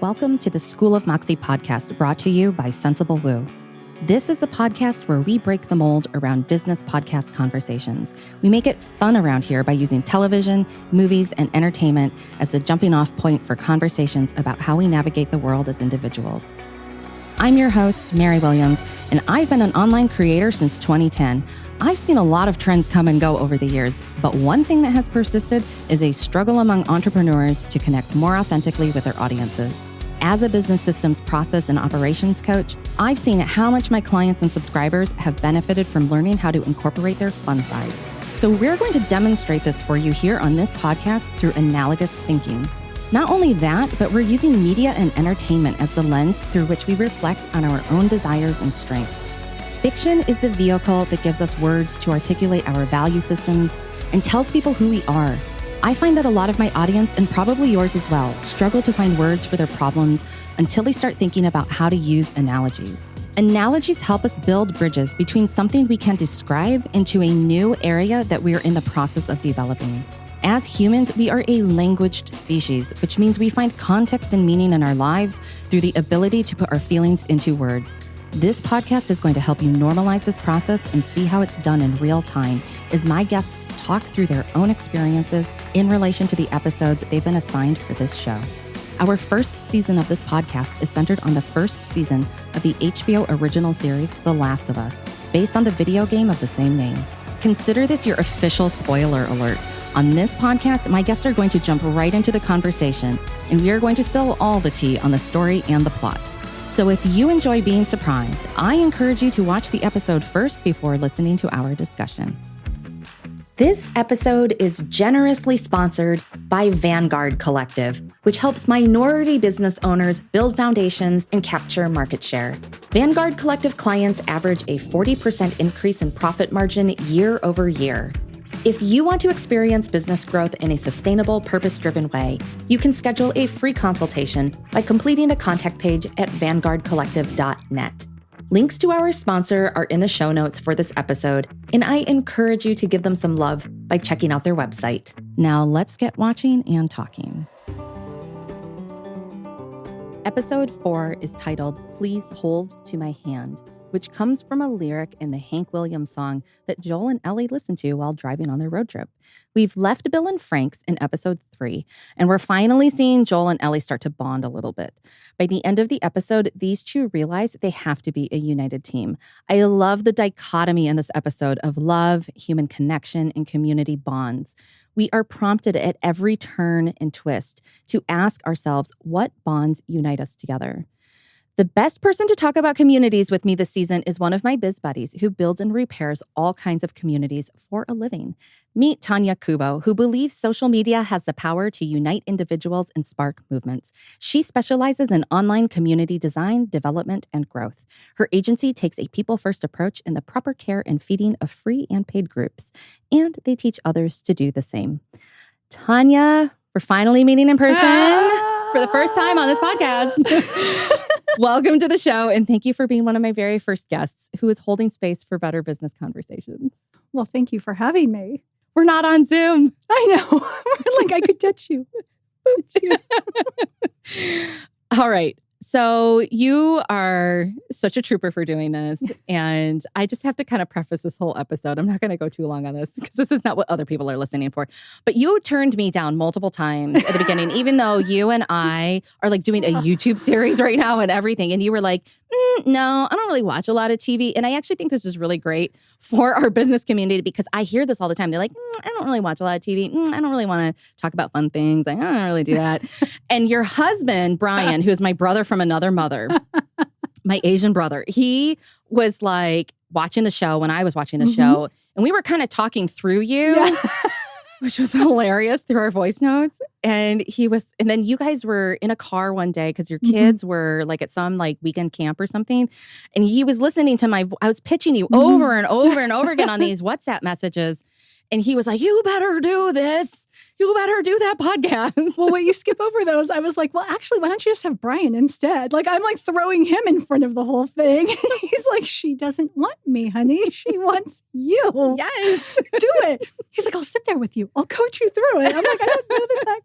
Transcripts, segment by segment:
Welcome to the School of Moxie podcast, brought to you by Sensible Woo. This is the podcast where we break the mold around business podcast conversations. We make it fun around here by using television, movies, and entertainment as the jumping off point for conversations about how we navigate the world as individuals. I'm your host, Mary Williams, and I've been an online creator since 2010. I've seen a lot of trends come and go over the years, but one thing that has persisted is a struggle among entrepreneurs to connect more authentically with their audiences. As a business systems process and operations coach, I've seen how much my clients and subscribers have benefited from learning how to incorporate their fun sides. So we're going to demonstrate this for you here on this podcast through analogous thinking. Not only that, but we're using media and entertainment as the lens through which we reflect on our own desires and strengths. Fiction is the vehicle that gives us words to articulate our value systems and tells people who we are. I find that a lot of my audience, and probably yours as well, struggle to find words for their problems until they start thinking about how to use analogies. Analogies help us build bridges between something we can describe into a new area that we are in the process of developing. As humans, we are a languaged species, which means we find context and meaning in our lives through the ability to put our feelings into words. This podcast is going to help you normalize this process and see how it's done in real time as my guests talk through their own experiences in relation to the episodes they've been assigned for this show. Our first season of this podcast is centered on the first season of the HBO original series, The Last of Us, based on the video game of the same name. Consider this your official spoiler alert. On this podcast, my guests are going to jump right into the conversation, and we are going to spill all the tea on the story and the plot. So if you enjoy being surprised, I encourage you to watch the episode first before listening to our discussion. This episode is generously sponsored by Vanguard Collective, which helps minority business owners build foundations and capture market share. Vanguard Collective clients average a 40% increase in profit margin year over year. If you want to experience business growth in a sustainable, purpose-driven way, you can schedule a free consultation by completing the contact page at vanguardcollective.net. Links to our sponsor are in the show notes for this episode, and I encourage you to give them some love by checking out their website. Now let's get watching and talking. Episode 4 is titled, Please Hold to My Hand, which comes from a lyric in the Hank Williams song that Joel and Ellie listened to while driving on their road trip. We've left Bill and Frank's in episode 3, and we're finally seeing Joel and Ellie start to bond a little bit. By the end of the episode, these two realize they have to be a united team. I love the dichotomy in this episode of love, human connection, and community bonds. We are prompted at every turn and twist to ask ourselves what bonds unite us together. The best person to talk about communities with me this season is one of my biz buddies who builds and repairs all kinds of communities for a living. Meet Tonya Kubo, who believes social media has the power to unite individuals and spark movements. She specializes in online community design, development, and growth. Her agency takes a people-first approach in the proper care and feeding of free and paid groups, and they teach others to do the same. Tonya, we're finally meeting in person for the first time on this podcast. Welcome to the show, and thank you for being one of my very first guests who is holding space for better business conversations. Well, thank you for having me. We're not on Zoom. I know. Like I could touch you. All right. So you are such a trooper for doing this. And I just have to kind of preface this whole episode. I'm not going to go too long on this because this is not what other people are listening for. But you turned me down multiple times at the beginning, even though you and I are like doing a YouTube series right now and everything. And you were like, no, I don't really watch a lot of TV. And I actually think this is really great for our business community because I hear this all the time. They're like, I don't really watch a lot of TV. I don't really want to talk about fun things. I don't really do that. And your husband, Brian, who is my brother from another mother, my Asian brother, he was like watching the show when I was watching the show. And we were kind of talking through you, which was hilarious through our voice notes. And then you guys were in a car one day because your kids were like at some like weekend camp or something. And he was listening to I was pitching you over and over and over again on these WhatsApp messages. And he was like, you better do this. You better do that podcast. Well, when you skip over those, I was like, well, actually, why don't you just have Brian instead? Like, I'm like throwing him in front of the whole thing. He's like, she doesn't want me, honey. She wants you. Yes. Do it. He's like, I'll sit there with you. I'll coach you through it. I'm like, I don't know that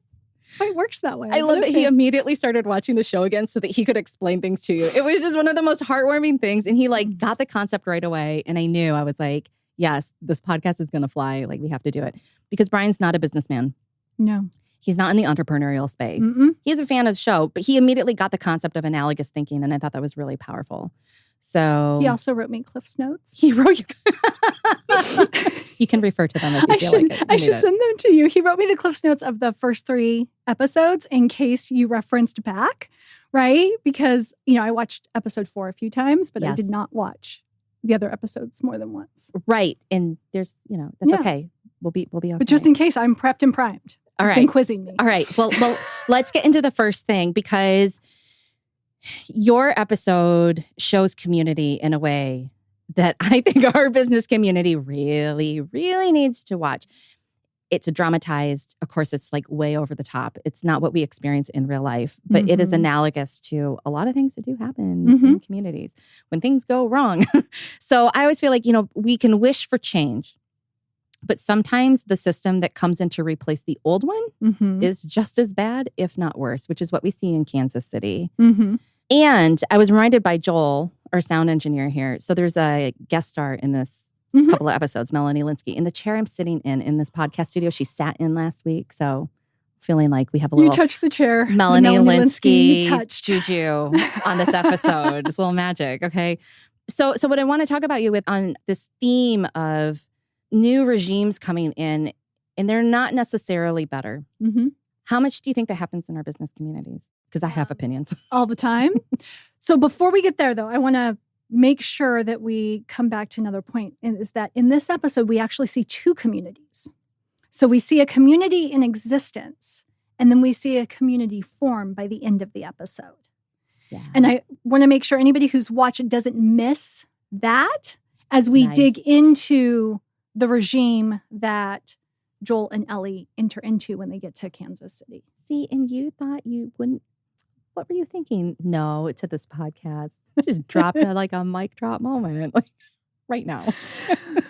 might works that way. I love that okay. he immediately started watching the show again so that he could explain things to you. It was just one of the most heartwarming things. And he like got the concept right away. And I knew, I was like, yes, this podcast is going to fly. Like we have to do it. Because Brian's not a businessman. No. He's not in the entrepreneurial space. He's a fan of the show, but he immediately got the concept of analogous thinking. And I thought that was really powerful. So he also wrote me Cliff's Notes. He wrote you. You can refer to them if you feel like it. I should send them to you. He wrote me the Cliff's Notes of the first 3 episodes in case you referenced back, right? Because, I watched episode 4 a few times, but I did not watch the other episodes more than once. Right. And there's, that's okay. We'll be okay. But just in case, I'm prepped and primed. All right. He's been quizzing me. All right. Well, let's get into the first thing because your episode shows community in a way that I think our business community really, really needs to watch. It's dramatized. Of course, it's like way over the top. It's not what we experience in real life, but it is analogous to a lot of things that do happen in communities when things go wrong. So I always feel like, we can wish for change, but sometimes the system that comes in to replace the old one is just as bad, if not worse, which is what we see in Kansas City. And I was reminded by Joel, our sound engineer here. So there's a guest star in this couple of episodes, Melanie Linsky. In the chair I'm sitting in this podcast studio, she sat in last week. So feeling like we have a little... You touched the chair. Melanie Linsky touched. Juju on this episode. It's a little magic, okay? So what I want to talk about you with on this theme of new regimes coming in, and they're not necessarily better. How much do you think that happens in our business communities? Because I have opinions. All the time. So before we get there, though, I want to make sure that we come back to another point, and is that in this episode, we actually see 2 communities. So we see a community in existence, and then we see a community form by the end of the episode. Yeah. And I want to make sure anybody who's watching doesn't miss that as we dig into the regime that Joel and Ellie enter into when they get to Kansas City. See, and you thought you wouldn't. What were you thinking? No, to this podcast. Just dropped like a mic drop moment like right now.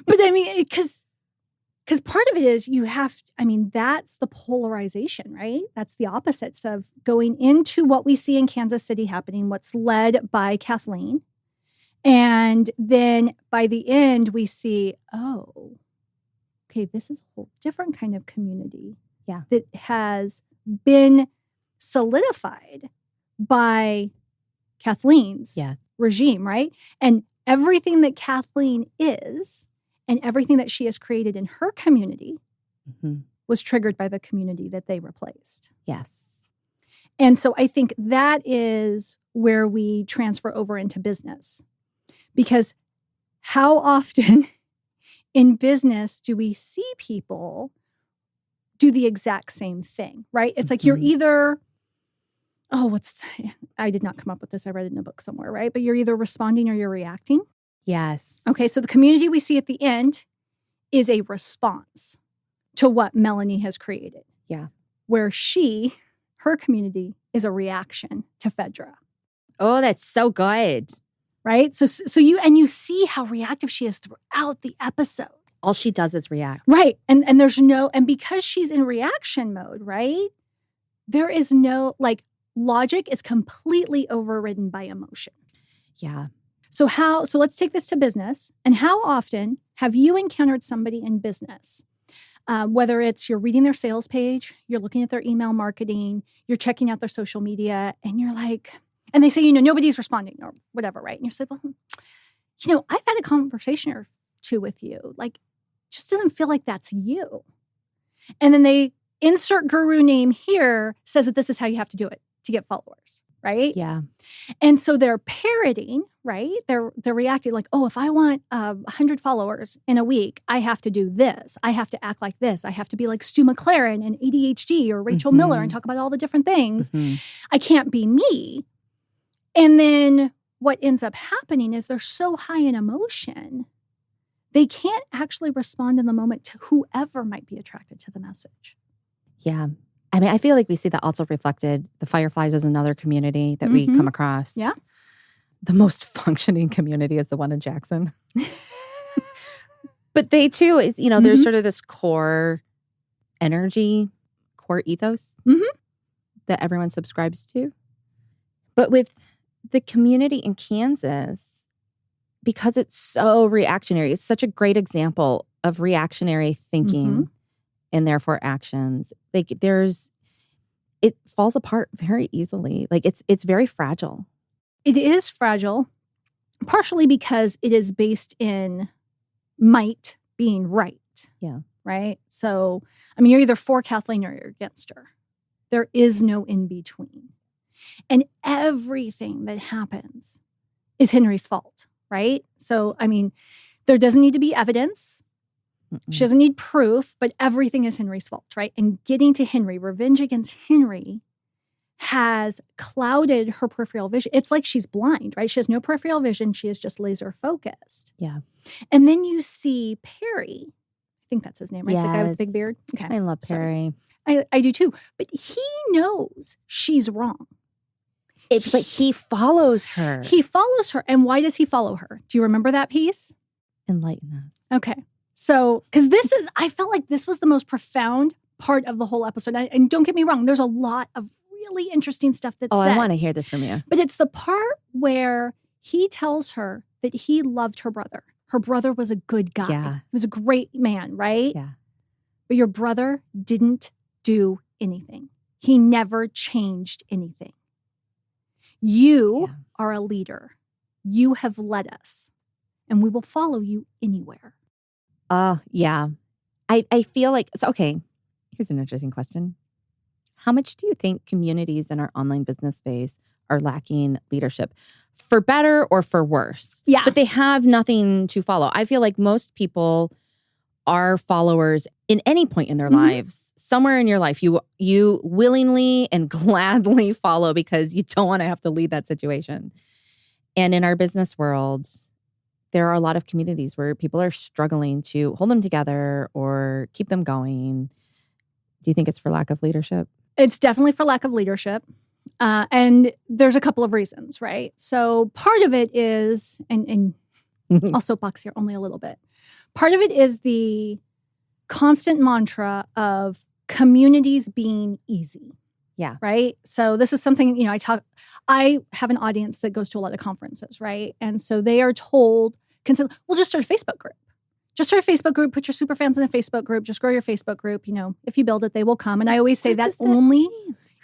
But I mean, because part of it is that's the polarization, right? That's the opposites of going into what we see in Kansas City happening, what's led by Kathleen. And then by the end, we see, okay, this is a whole different kind of community that has been solidified by Kathleen's regime, right? And everything that Kathleen is and everything that she has created in her community was triggered by the community that they replaced. Yes. And so I think that is where we transfer over into business. Because how often in business do we see people do the exact same thing, right? It's like you're either, I did not come up with this. I read it in a book somewhere, right? But you're either responding or you're reacting. Yes. Okay, so the community we see at the end is a response to what Melanie has created. Yeah. Where her community is a reaction to Phaedra. Oh, that's so good. Right? So you see how reactive she is throughout the episode. All she does is react. Right. And because she's in reaction mode, right? There is no, logic is completely overridden by emotion. Yeah. So let's take this to business. And how often have you encountered somebody in business, whether it's you're reading their sales page, you're looking at their email marketing, you're checking out their social media, and you're like, and they say, nobody's responding or whatever, right? And you're like, well, I've had a conversation or 2 with you. Just doesn't feel like that's you. And then they insert guru name here says that this is how you have to do it to get followers, right? Yeah. And so they're parroting, right? They're reacting like, if I want 100 followers in a week, I have to do this. I have to act like this. I have to be like Stu McLaren and ADHD or Rachel Miller and talk about all the different things. I can't be me. And then what ends up happening is they're so high in emotion, they can't actually respond in the moment to whoever might be attracted to the message. Yeah. I mean, I feel like we see that also reflected. The Fireflies is another community that we come across. Yeah. The most functioning community is the one in Jackson. But they too, is there's sort of this core energy, core ethos that everyone subscribes to. But with the community in Kansas, because it's so reactionary, it's such a great example of reactionary thinking and therefore actions. Like it falls apart very easily. Like it's very fragile. It is fragile, partially because it is based in might being right. Yeah. Right? So, I mean, you're either for Kathleen or you're against her. There is no in between. And everything that happens is Henry's fault, right? So, I mean, there doesn't need to be evidence. She doesn't need proof, but everything is Henry's fault, right? And getting to Henry, revenge against Henry, has clouded her peripheral vision. It's like she's blind, right? She has no peripheral vision. She is just laser focused. Yeah. And then you see Perry. I think that's his name, right? Yes. The guy with the big beard. Okay. I love Perry. I do too. But he knows she's wrong. But he follows her. He follows her. And why does he follow her? Do you remember that piece? Enlighten us. Okay. So, because I felt like this was the most profound part of the whole episode. And don't get me wrong, there's a lot of really interesting stuff that's said. I want to hear this from you. But it's the part where he tells her that he loved her brother. Her brother was a good guy. Yeah. He was a great man, right? Yeah. But your brother didn't do anything. He never changed anything. You are a leader. You have led us, and we will follow you anywhere. Yeah. I feel like, so, okay, here's an interesting question. How much do you think communities in our online business space are lacking leadership? For better or for worse? Yeah. But they have nothing to follow. I feel like most people are followers in any point in their lives. Somewhere in your life, you willingly and gladly follow because you don't want to have to lead that situation. And in our business world, there are a lot of communities where people are struggling to hold them together or keep them going. Do you think it's for lack of leadership? It's definitely for lack of leadership. And there's a couple of reasons, right? So part of it is, and I'll soapbox here only a little bit. Part of it is the constant mantra of communities being easy. Yeah. Right? So this is something, I have an audience that goes to a lot of conferences, right? And so they are told, well, just start a Facebook group. Just start a Facebook group, put your super fans in a Facebook group, just grow your Facebook group. If you build it, they will come. And I always say that only,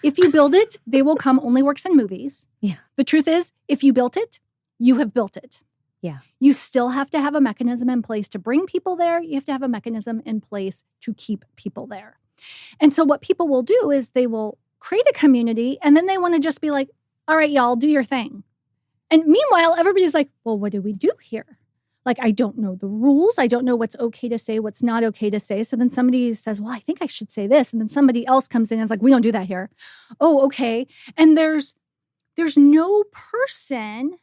if you build it, they will come, only works in movies. Yeah. The truth is, if you built it, you have built it. Yeah. You still have to have a mechanism in place to bring people there. You have to have a mechanism in place to keep people there. And so what people will do is they will create a community and then they want to just be like, all right, y'all, do your thing. And meanwhile, everybody's like, well, what do we do here? Like, I don't know the rules. I don't know what's okay to say, what's not okay to say. So then somebody says, well, I think I should say this. And then somebody else comes in and is like, we don't do that here. Oh, okay. And there's no person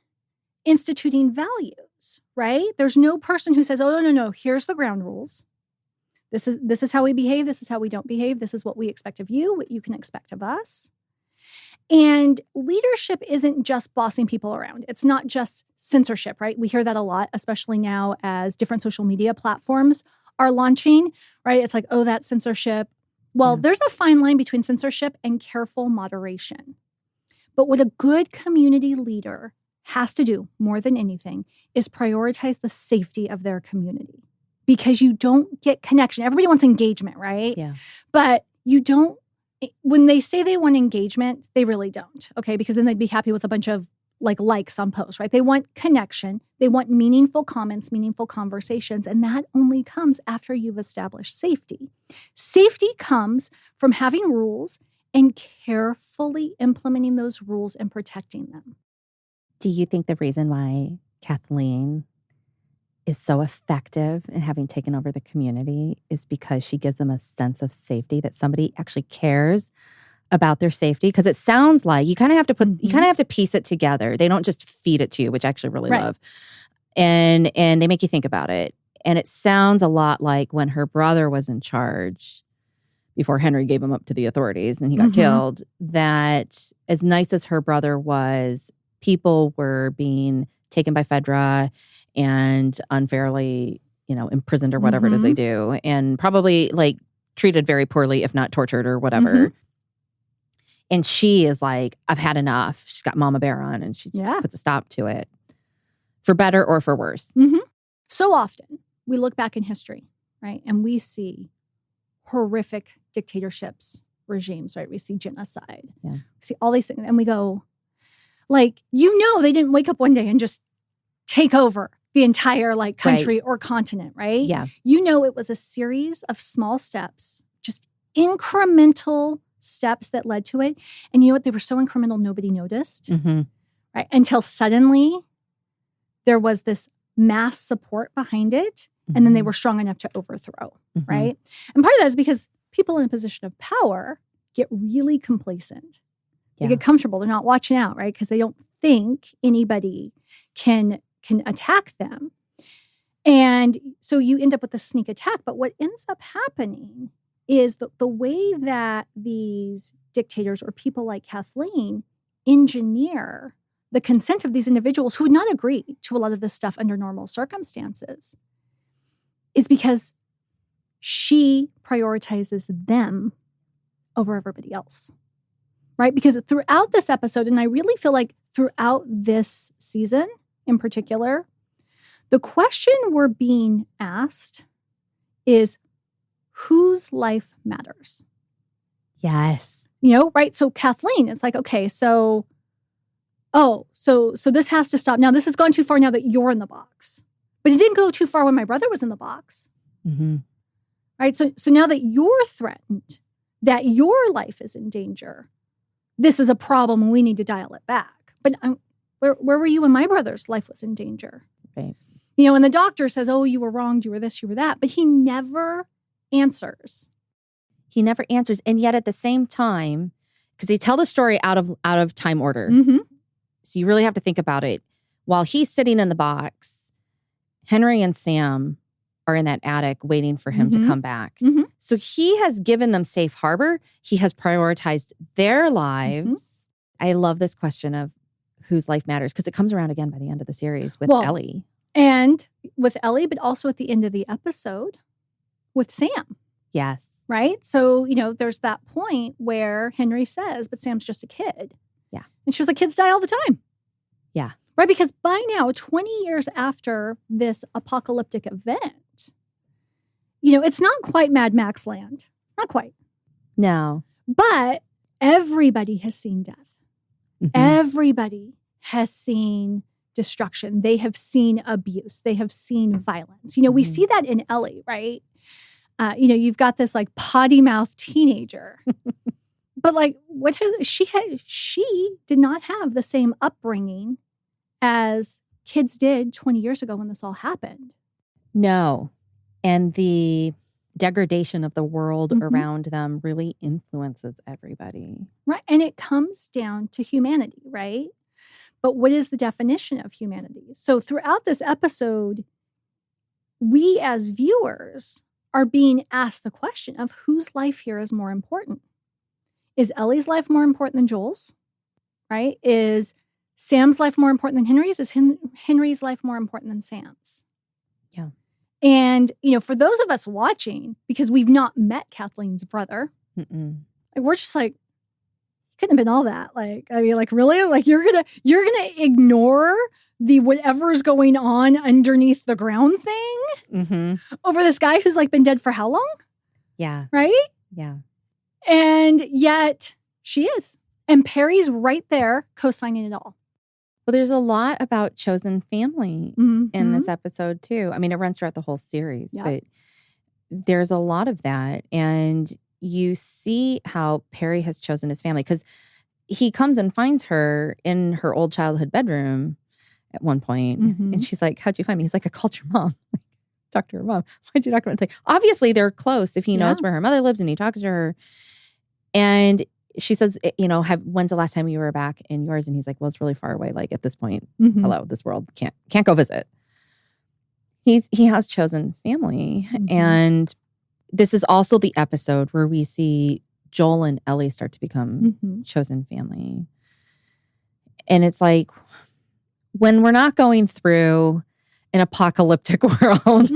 instituting values, right? There's no person who says, oh, no, here's the ground rules. This is how we behave. This is how we don't behave. This is what we expect of you, what you can expect of us. And leadership isn't just bossing people around. It's not just censorship, right? We hear that a lot, especially now as different social media platforms are launching, right? It's like, oh, that's censorship. Well, there's a fine line between censorship and careful moderation. But what a good community leader has to do more than anything is prioritize the safety of their community, because you don't get connection. Everybody wants engagement, right? Yeah. But you don't. When they say they want engagement, they really don't, okay? Because then they'd be happy with a bunch of likes on posts, right? They want connection. They want meaningful comments, meaningful conversations, and that only comes after you've established safety. Safety comes from having rules and carefully implementing those rules and protecting them. Do you think the reason why Kathleen is so effective in having taken over the community is because she gives them a sense of safety, that somebody actually cares about their safety? Because it sounds like you kind of have to you kind of have to piece it together. They don't just feed it to you, which I actually really love. And they make you think about it. And it sounds a lot like when her brother was in charge before Henry gave him up to the authorities and he got killed, that as nice as her brother was, people were being taken by Fedra and unfairly, imprisoned or whatever it is they do, and probably treated very poorly, if not tortured or whatever. And she is like, I've had enough. She's got Mama Bear on and she just puts a stop to it. For better or for worse. Mm-hmm. So often we look back in history, right? And we see horrific dictatorships, regimes, right? We see genocide. Yeah. We see all these things. And we go, like, they didn't wake up one day and just take over the entire like country or continent, right? Yeah. It was a series of small steps, just incremental steps that led to it. And you know what? They were so incremental, nobody noticed, right? Until suddenly there was this mass support behind it. And then they were strong enough to overthrow, right? And part of that is because people in a position of power get really complacent. They get comfortable. They're not watching out, right? Because they don't think anybody can attack them. And so you end up with a sneak attack. But what ends up happening is the way that these dictators or people like Kathleen engineer the consent of these individuals who would not agree to a lot of this stuff under normal circumstances is because she prioritizes them over everybody else, right? Because throughout this episode, and I really feel like throughout this season in particular, the question we're being asked is whose life matters? Yes. Right? So Kathleen is like, okay, so this has to stop. Now, this has gone too far now that you're in the box. But it didn't go too far when my brother was in the box. Right? So now that you're threatened, that your life is in danger, this is a problem and we need to dial it back. But where were you when my brother's life was in danger? Right. And the doctor says, oh, you were wronged, you were this, you were that. But he never answers. He never answers. And yet at the same time, because they tell the story out of time order. So you really have to think about it. While he's sitting in the box, Henry and Sam are in that attic waiting for him to come back. So he has given them safe harbor. He has prioritized their lives. I love this question of whose life matters because it comes around again by the end of the series with Ellie. And with Ellie, but also at the end of the episode with Sam. Yes. Right? So, there's that point where Henry says, but Sam's just a kid. Yeah. And she was like, kids die all the time. Yeah. Right? Because by now, 20 years after this apocalyptic event, it's not quite Mad Max land. Not quite. No. But everybody has seen death. Everybody has seen destruction. They have seen abuse. They have seen violence. We see that in Ellie, right? You've got this like potty mouth teenager. But like she did not have the same upbringing as kids did 20 years ago when this all happened. No. And the degradation of the world around them really influences everybody. Right. And it comes down to humanity, right? But what is the definition of humanity? So throughout this episode, we as viewers are being asked the question of whose life here is more important. Is Ellie's life more important than Joel's? Right? Is Sam's life more important than Henry's? Is Henry's life more important than Sam's? Yeah. And, for those of us watching, because we've not met Kathleen's brother, we're just like, couldn't have been all that. Like, I mean, like, really? Like, you're gonna ignore the whatever's going on underneath the ground thing over this guy who's like been dead for how long? Yeah. Right? Yeah. And yet she is. And Perry's right there co-signing it all. Well, there's a lot about chosen family in this episode too. I mean, it runs throughout the whole series, but there's a lot of that. And you see how Perry has chosen his family because he comes and finds her in her old childhood bedroom at one point. And she's like, how'd you find me? He's like, I called your mom. Talk to her mom. Why'd you not come and say? Obviously, they're close if he knows where her mother lives and he talks to her. And she says, when's the last time you were back in yours? And he's like, well, it's really far away. Like at this point, hello, this world can't go visit. He has chosen family. And this is also the episode where we see Joel and Ellie start to become chosen family. And it's like, when we're not going through an apocalyptic world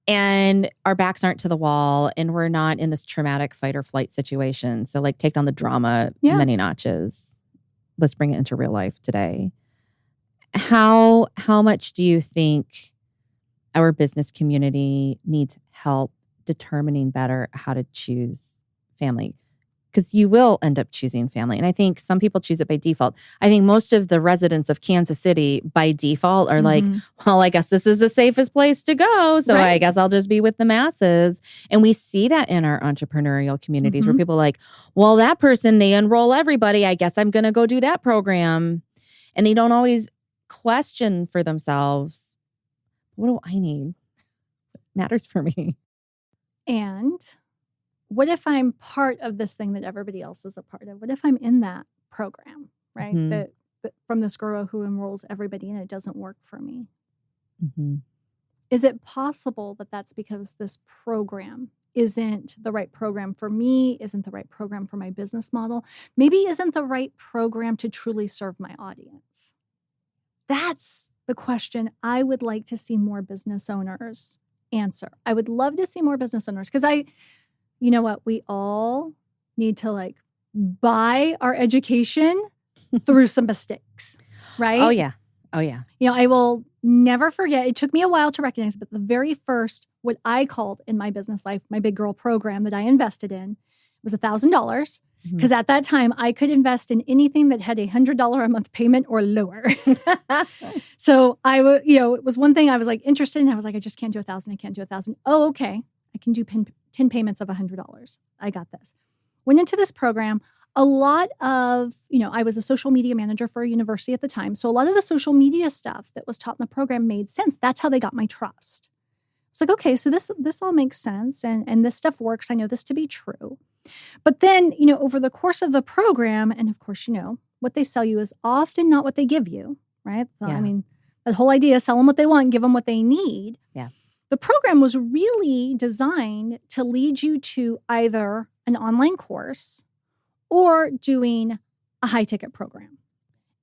and our backs aren't to the wall and we're not in this traumatic fight or flight situation. So like take down the drama many notches. Let's bring it into real life today. How much do you think our business community needs help determining better how to choose family? Because you will end up choosing family. And I think some people choose it by default. I think most of the residents of Kansas City by default are like, well, I guess this is the safest place to go. So I guess I'll just be with the masses. And we see that in our entrepreneurial communities where people are like, well, that person, they enroll everybody. I guess I'm going to go do that program. And they don't always question for themselves, what do I need? What matters for me? And what if I'm part of this thing that everybody else is a part of? What if I'm in that program, right? That from this girl who enrolls everybody and it doesn't work for me. Is it possible that that's because this program isn't the right program for me, isn't the right program for my business model, maybe isn't the right program to truly serve my audience? That's the question I would like to see more business owners answer. I would love to see more business owners because you know what? We all need to like buy our education through some mistakes, right? Oh, yeah. You know, I will never forget. It took me a while to recognize, but the very first, what I called in my business life, my big girl program that I invested in was $1,000. Because at that time, I could invest in anything that had $100 a month payment or lower. So it was one thing I was like interested in. I was like, I just can't do 1,000. I can't do 1,000. Oh, okay. I can do 10 payments of $100. I got this. Went into this program. A lot of, I was a social media manager for a university at the time. So a lot of the social media stuff that was taught in the program made sense. That's how they got my trust. It's like, okay, so this all makes sense. And this stuff works. I know this to be true. But then, over the course of the program, and of course, what they sell you is often not what they give you, right? So, I mean, that whole idea, sell them what they want, give them what they need. Yeah. The program was really designed to lead you to either an online course or doing a high-ticket program.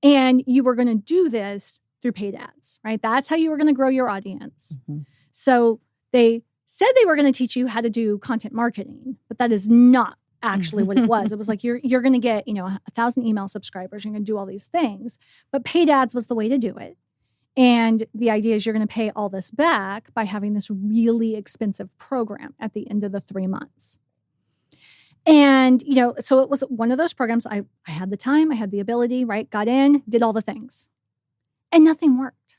And you were going to do this through paid ads, right? That's how you were going to grow your audience. So they said they were going to teach you how to do content marketing, but that is not actually what it was. It was like, you're going to get, 1,000 email subscribers. You're going to do all these things. But paid ads was the way to do it. And the idea is you're going to pay all this back by having this really expensive program at the end of the 3 months. And, so it was one of those programs. I had the time, I had the ability, right? Got in, did all the things. And nothing worked.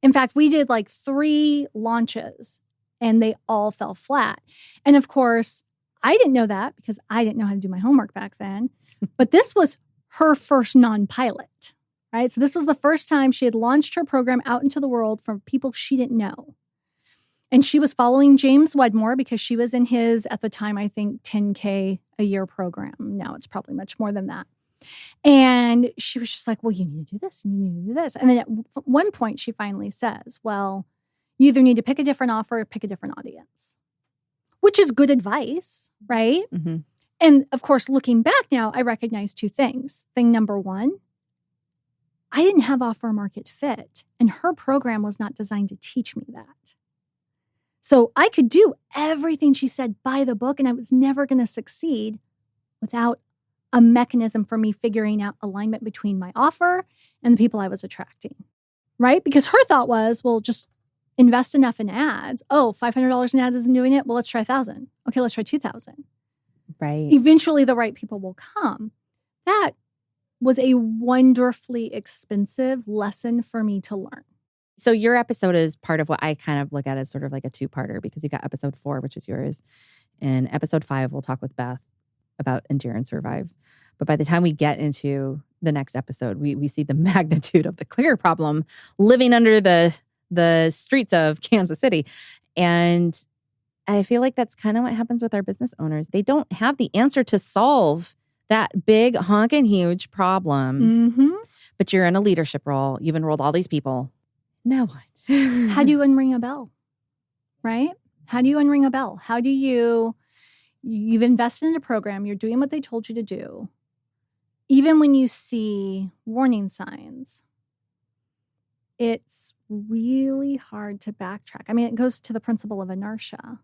In fact, we did like 3 launches and they all fell flat. And of course, I didn't know that because I didn't know how to do my homework back then. But this was her first non-pilot, right? So this was the first time she had launched her program out into the world from people she didn't know. And she was following James Wedmore because she was in his, at the time, I think, 10K a year program. Now it's probably much more than that. And she was just like, well, you need to do this and you need to do this. And then at one point, she finally says, well, you either need to pick a different offer or pick a different audience, which is good advice, right? And of course, looking back now, I recognize 2 things. Thing number 1, I didn't have offer market fit, and her program was not designed to teach me that. So I could do everything she said by the book, and I was never going to succeed without a mechanism for me figuring out alignment between my offer and the people I was attracting, right? Because her thought was, well, just invest enough in ads. Oh, $500 in ads isn't doing it. Well, let's try 1,000. Okay, let's try 2,000. Right. Eventually, the right people will come. That was a wonderfully expensive lesson for me to learn. So your episode is part of what I kind of look at as sort of like a 2-parter because you got episode 4, which is yours. And episode 5, we'll talk with Beth about Endure and Survive. But by the time we get into the next episode, we see the magnitude of the clicker problem living under the streets of Kansas City. And I feel like that's kind of what happens with our business owners. They don't have the answer to solve that big, honking, huge problem. But you're in a leadership role. You've enrolled all these people. Now what? How do you unring a bell, right? How do you unring a bell? How do you've invested in a program, you're doing what they told you to do. Even when you see warning signs, it's really hard to backtrack. I mean, it goes to the principle of inertia,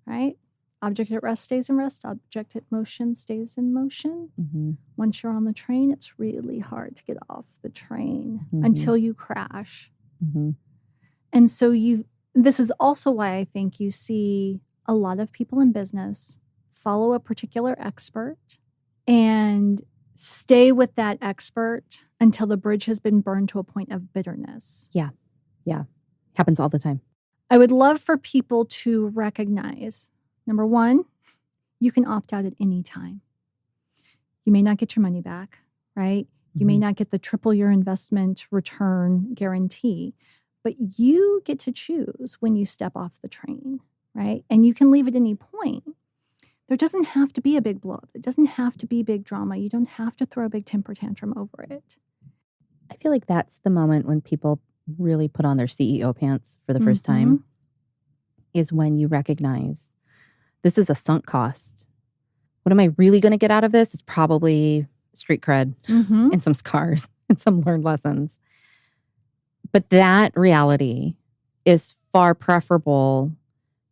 right? Object at rest stays in rest. Object at motion stays in motion. Once you're on the train, it's really hard to get off the train until you crash. And so this is also why I think you see a lot of people in business follow a particular expert and stay with that expert until the bridge has been burned to a point of bitterness. Yeah. Happens all the time. I would love for people to recognize, number one, you can opt out at any time. You may not get your money back, right? You may not get the triple your investment return guarantee, but you get to choose when you step off the train, right? And you can leave at any point. There doesn't have to be a big blow up. It doesn't have to be big drama. You don't have to throw a big temper tantrum over it. I feel like that's the moment when people really put on their CEO pants for the first time, is when you recognize this is a sunk cost. What am I really going to get out of this? It's probably street cred and some scars and some learned lessons. But that reality is far preferable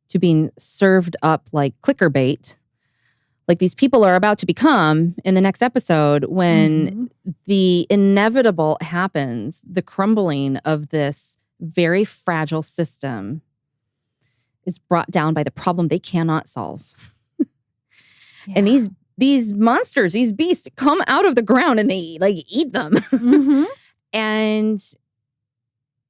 to being served up like clicker bait, like these people are about to become in the next episode, when the inevitable happens, the crumbling of this very fragile system is brought down by the problem they cannot solve. And these monsters, these beasts come out of the ground and they like eat them. And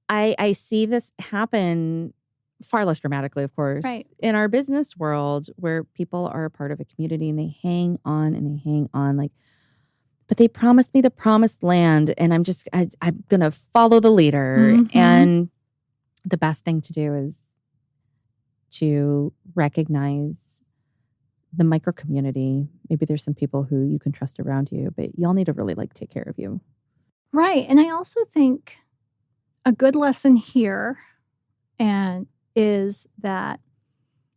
I see this happen far less dramatically, of course, in our business world, where people are a part of a community and they hang on like, but they promised me the promised land and I'm going to follow the leader. And the best thing to do is to recognize the micro community. Maybe there's some people who you can trust around you, but y'all need to really like take care of you. Right. And I also think a good lesson here is that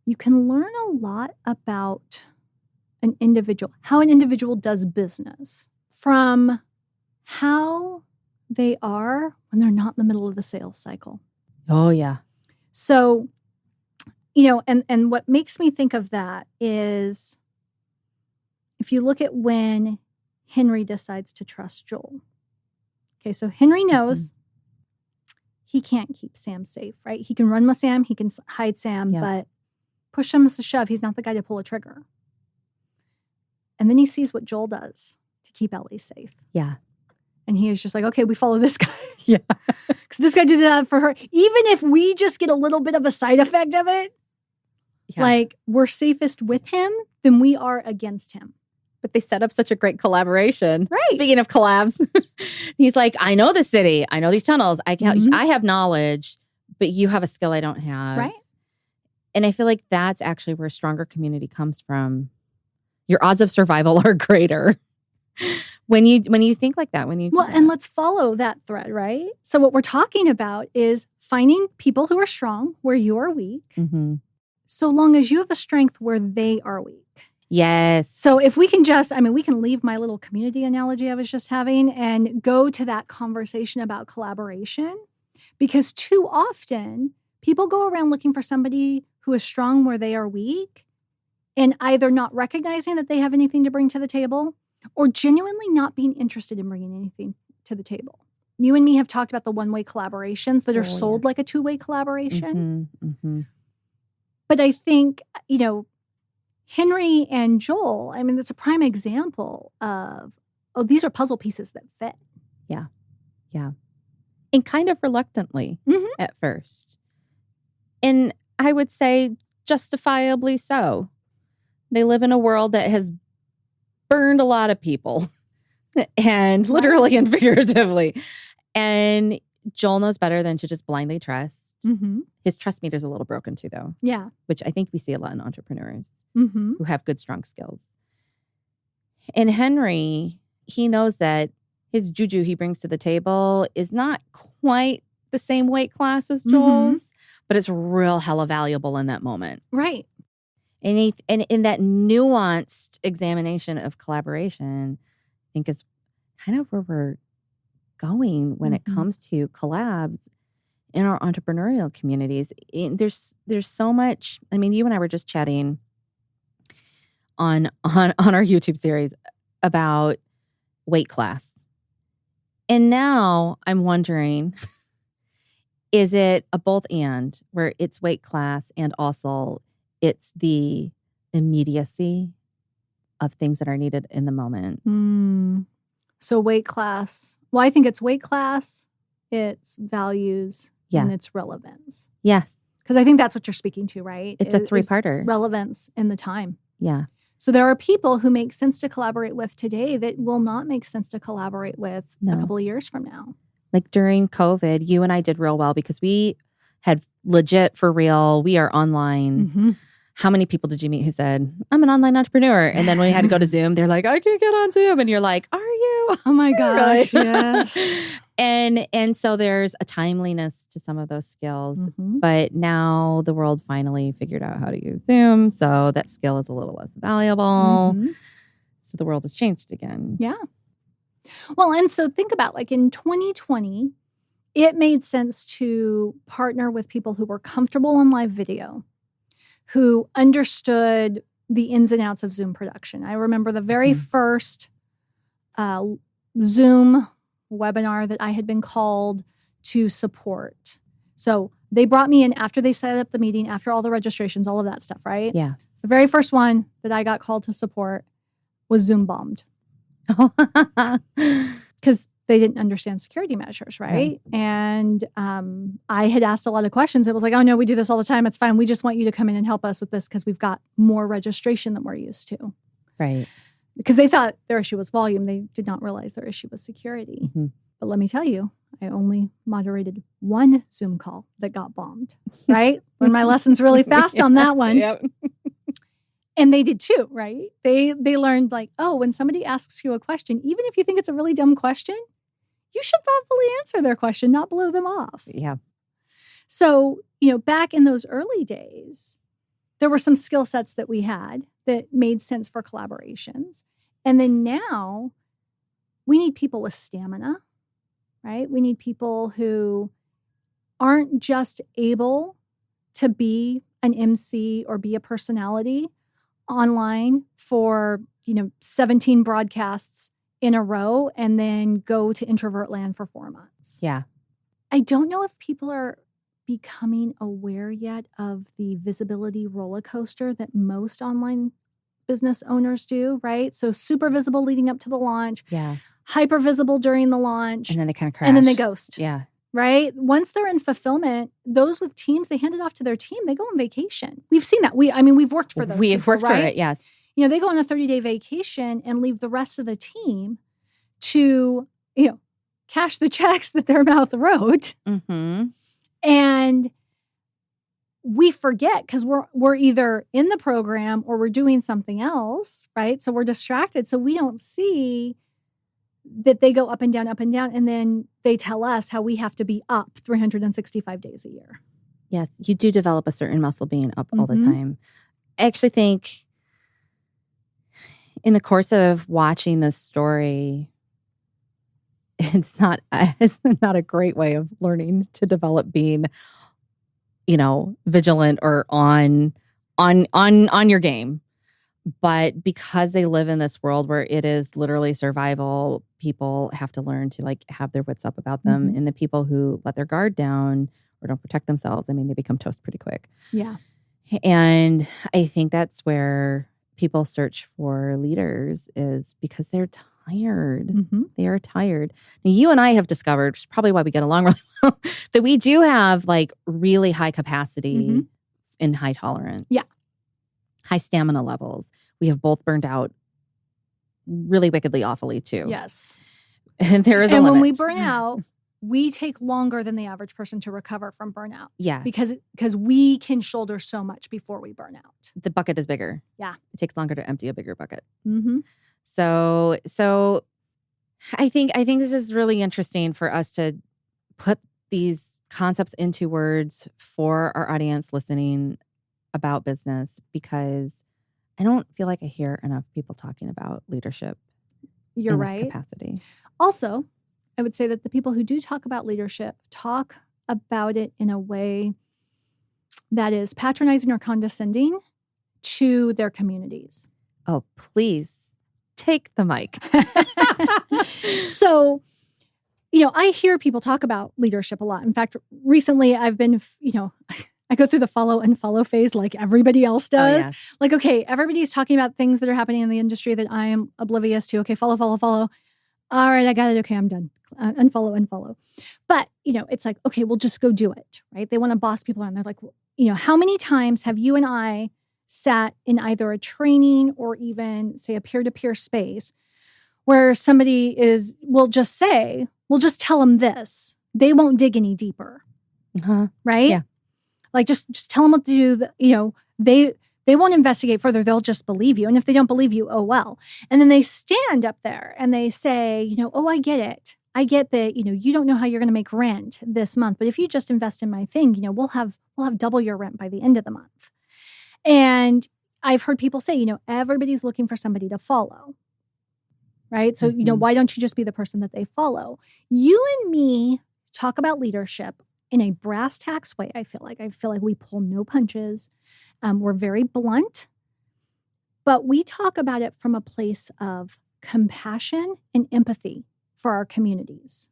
you can learn a lot about an individual, how an individual does business, from how they are when they're not in the middle of the sales cycle. Oh, yeah. So, you know, and what makes me think of that is if you look at when Henry decides to trust Joel. Okay, so Henry knows he can't keep Sam safe, right? He can run with Sam, he can hide Sam, but push comes to shove, he's not the guy to pull a trigger. And then he sees what Joel does to keep Ellie safe. Yeah. And he is just like, okay, we follow this guy. Because this guy did that for her. Even if we just get a little bit of a side effect of it, like we're safest with him than we are against him. But they set up such a great collaboration. Right. Speaking of collabs, he's like, I know the city. I know these tunnels. I have knowledge, but you have a skill I don't have. Right. And I feel like that's actually where stronger community comes from. Your odds of survival are greater when you think like that. And let's follow that thread, right? So what we're talking about is finding people who are strong where you are weak, so long as you have a strength where they are weak. Yes. So if we can we can leave my little community analogy I was just having and go to that conversation about collaboration, because too often people go around looking for somebody who is strong where they are weak and either not recognizing that they have anything to bring to the table or genuinely not being interested in bringing anything to the table. You and me have talked about the one-way collaborations that are sold like a two-way collaboration. But I think, Henry and Joel, that's a prime example of, these are puzzle pieces that fit. Yeah. And kind of reluctantly at first. And I would say justifiably so. They live in a world that has burned a lot of people, and literally and figuratively. And Joel knows better than to just blindly trust. His trust meter's a little broken too, though. Yeah. Which I think we see a lot in entrepreneurs who have good, strong skills. And Henry, he knows that his juju he brings to the table is not quite the same weight class as Joel's, but it's real hella valuable in that moment. Right. And in that nuanced examination of collaboration, I think is kind of where we're going when it comes to collabs in our entrepreneurial communities. There's so much. I mean, you and I were just chatting on our YouTube series about weight class. And now I'm wondering, is it a both and where it's weight class and also it's the immediacy of things that are needed in the moment? So weight class. Well, I think it's weight class, it's values, and it's relevance. Yes. Because I think that's what you're speaking to, right? It's a three-parter. Relevance in the time. Yeah. So there are people who make sense to collaborate with today that will not make sense to collaborate with a couple of years from now. Like during COVID, you and I did real well because we had legit, for real, we are online. How many people did you meet who said, I'm an online entrepreneur? And then when you had to go to Zoom, they're like, I can't get on Zoom. And you're like, are you? Oh my gosh, yes. And so there's a timeliness to some of those skills. But now the world finally figured out how to use Zoom. So that skill is a little less valuable. So the world has changed again. Yeah. Well, and so think about like in 2020, it made sense to partner with people who were comfortable in live video, who understood the ins and outs of Zoom production. I remember the very first Zoom webinar that I had been called to support. So they brought me in after they set up the meeting, after all the registrations, all of that stuff, right? Yeah. The very first one that I got called to support was Zoom bombed. Because they didn't understand security measures, right? And I had asked a lot of questions. It was like, oh no, we do this all the time. It's fine. We just want you to come in and help us with this because we've got more registration than we're used to. Right. Because they thought their issue was volume. They did not realize their issue was security. But let me tell you, I only moderated one Zoom call that got bombed, right? Learned my lessons really fast on that one. And they did too, right? They learned like, oh, when somebody asks you a question, even if you think it's a really dumb question, you should thoughtfully answer their question, not blow them off. Yeah. So, back in those early days, there were some skill sets that we had that made sense for collaborations. And then now we need people with stamina, right? We need people who aren't just able to be an MC or be a personality online for, 17 broadcasts in a row and then go to introvert land for 4 months. Yeah. I don't know if people are becoming aware yet of the visibility roller coaster that most online business owners do, right? So super visible leading up to the launch. Yeah. Hyper visible during the launch. And then they kind of crash. And then they ghost. Yeah. Right? Once they're in fulfillment, those with teams, they hand it off to their team. They go on vacation. We've seen that. We've worked for those. We've worked for it, yes. They go on a 30-day vacation and leave the rest of the team to, cash the checks that their mouth wrote. And we forget because we're either in the program or we're doing something else, right? So we're distracted. So we don't see that they go up and down, and then they tell us how we have to be up 365 days a year. Yes, you do develop a certain muscle being up all the time. I actually think in the course of watching this story, it's not a great way of learning to develop being, vigilant or on your game. But because they live in this world where it is literally survival, people have to learn to have their wits up about them. And the people who let their guard down or don't protect themselves, they become toast pretty quick. Yeah. And I think that's where people search for leaders is because they're tired. They are tired. Now, you and I have discovered, which is probably why we get along really well, that we do have really high capacity and high tolerance. Yeah. High stamina levels. We have both burned out really wickedly awfully too. Yes. And there is a limit. And when we burn out, we take longer than the average person to recover from burnout. Yeah. Because we can shoulder so much before we burn out. The bucket is bigger. Yeah. It takes longer to empty a bigger bucket. So I think this is really interesting for us to put these concepts into words for our audience listening about business, because I don't feel like I hear enough people talking about leadership. You're in this right. capacity. Also, I would say that the people who do talk about leadership talk about it in a way that is patronizing or condescending to their communities. Oh, please take the mic. So, I hear people talk about leadership a lot. In fact, recently I've been, I go through the follow and follow phase like everybody else does. Oh, yeah. Like, okay, everybody's talking about things that are happening in the industry that I am oblivious to. Okay, follow. All right, I got it. Okay, I'm done. Unfollow. But, it's like, okay, we'll just go do it, right? They want to boss people around. They're like, how many times have you and I sat in either a training or even, say, a peer-to-peer space where somebody will just tell them this. They won't dig any deeper, right? Yeah. Like, just tell them what to do. They won't investigate further. They'll just believe you. And if they don't believe you, oh, well. And then they stand up there and they say, oh, I get it. I get that, you don't know how you're going to make rent this month. But if you just invest in my thing, we'll have double your rent by the end of the month. And I've heard people say, everybody's looking for somebody to follow. Right? So, why don't you just be the person that they follow? You and me talk about leadership in a brass tacks way. I feel like we pull no punches. We're very blunt, but we talk about it from a place of compassion and empathy for our communities.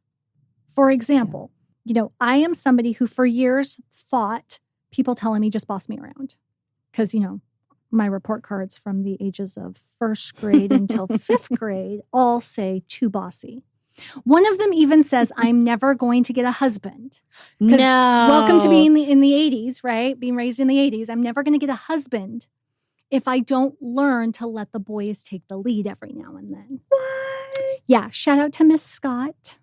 For example, I am somebody who for years fought people telling me just boss me around because, my report cards from the ages of first grade until fifth grade all say too bossy. One of them even says, I'm never going to get a husband. No. Welcome to being in the 80s, right? Being raised in the 80s. I'm never going to get a husband if I don't learn to let the boys take the lead every now and then. What? Yeah. Shout out to Miss Scott.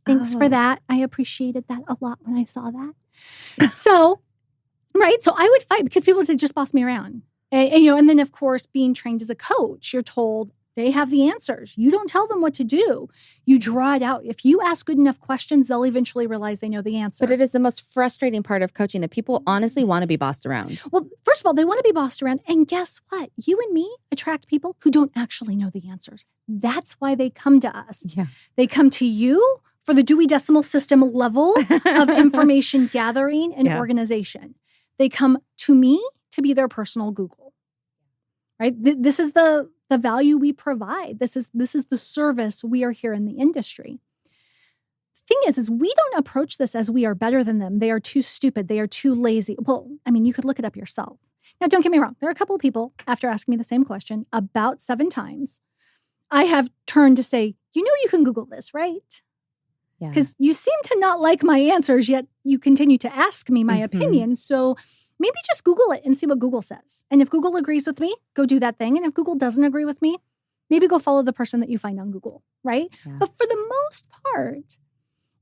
Thanks for that. I appreciated that a lot when I saw that. So, right. So I would fight because people would say, just boss me around. And then, of course, being trained as a coach, you're told they have the answers. You don't tell them what to do. You draw it out. If you ask good enough questions, they'll eventually realize they know the answer. But it is the most frustrating part of coaching that people honestly want to be bossed around. Well, first of all, they want to be bossed around. And guess what? You and me attract people who don't actually know the answers. That's why they come to us. Yeah. They come to you for the Dewey Decimal System level of information gathering and organization. They come to me to be their personal Google, right? This is the value we provide. This is the service we are here in the industry. The thing is we don't approach this as we are better than them. They are too stupid. They are too lazy. Well, I mean, you could look it up yourself. Now, don't get me wrong. There are a couple of people, after asking me the same question about 7 times, I have turned to say, you can Google this, right? Yeah. Because you seem to not like my answers, yet you continue to ask me my opinion. So maybe just Google it and see what Google says. And if Google agrees with me, go do that thing. And if Google doesn't agree with me, maybe go follow the person that you find on Google, right? Yeah. But for the most part,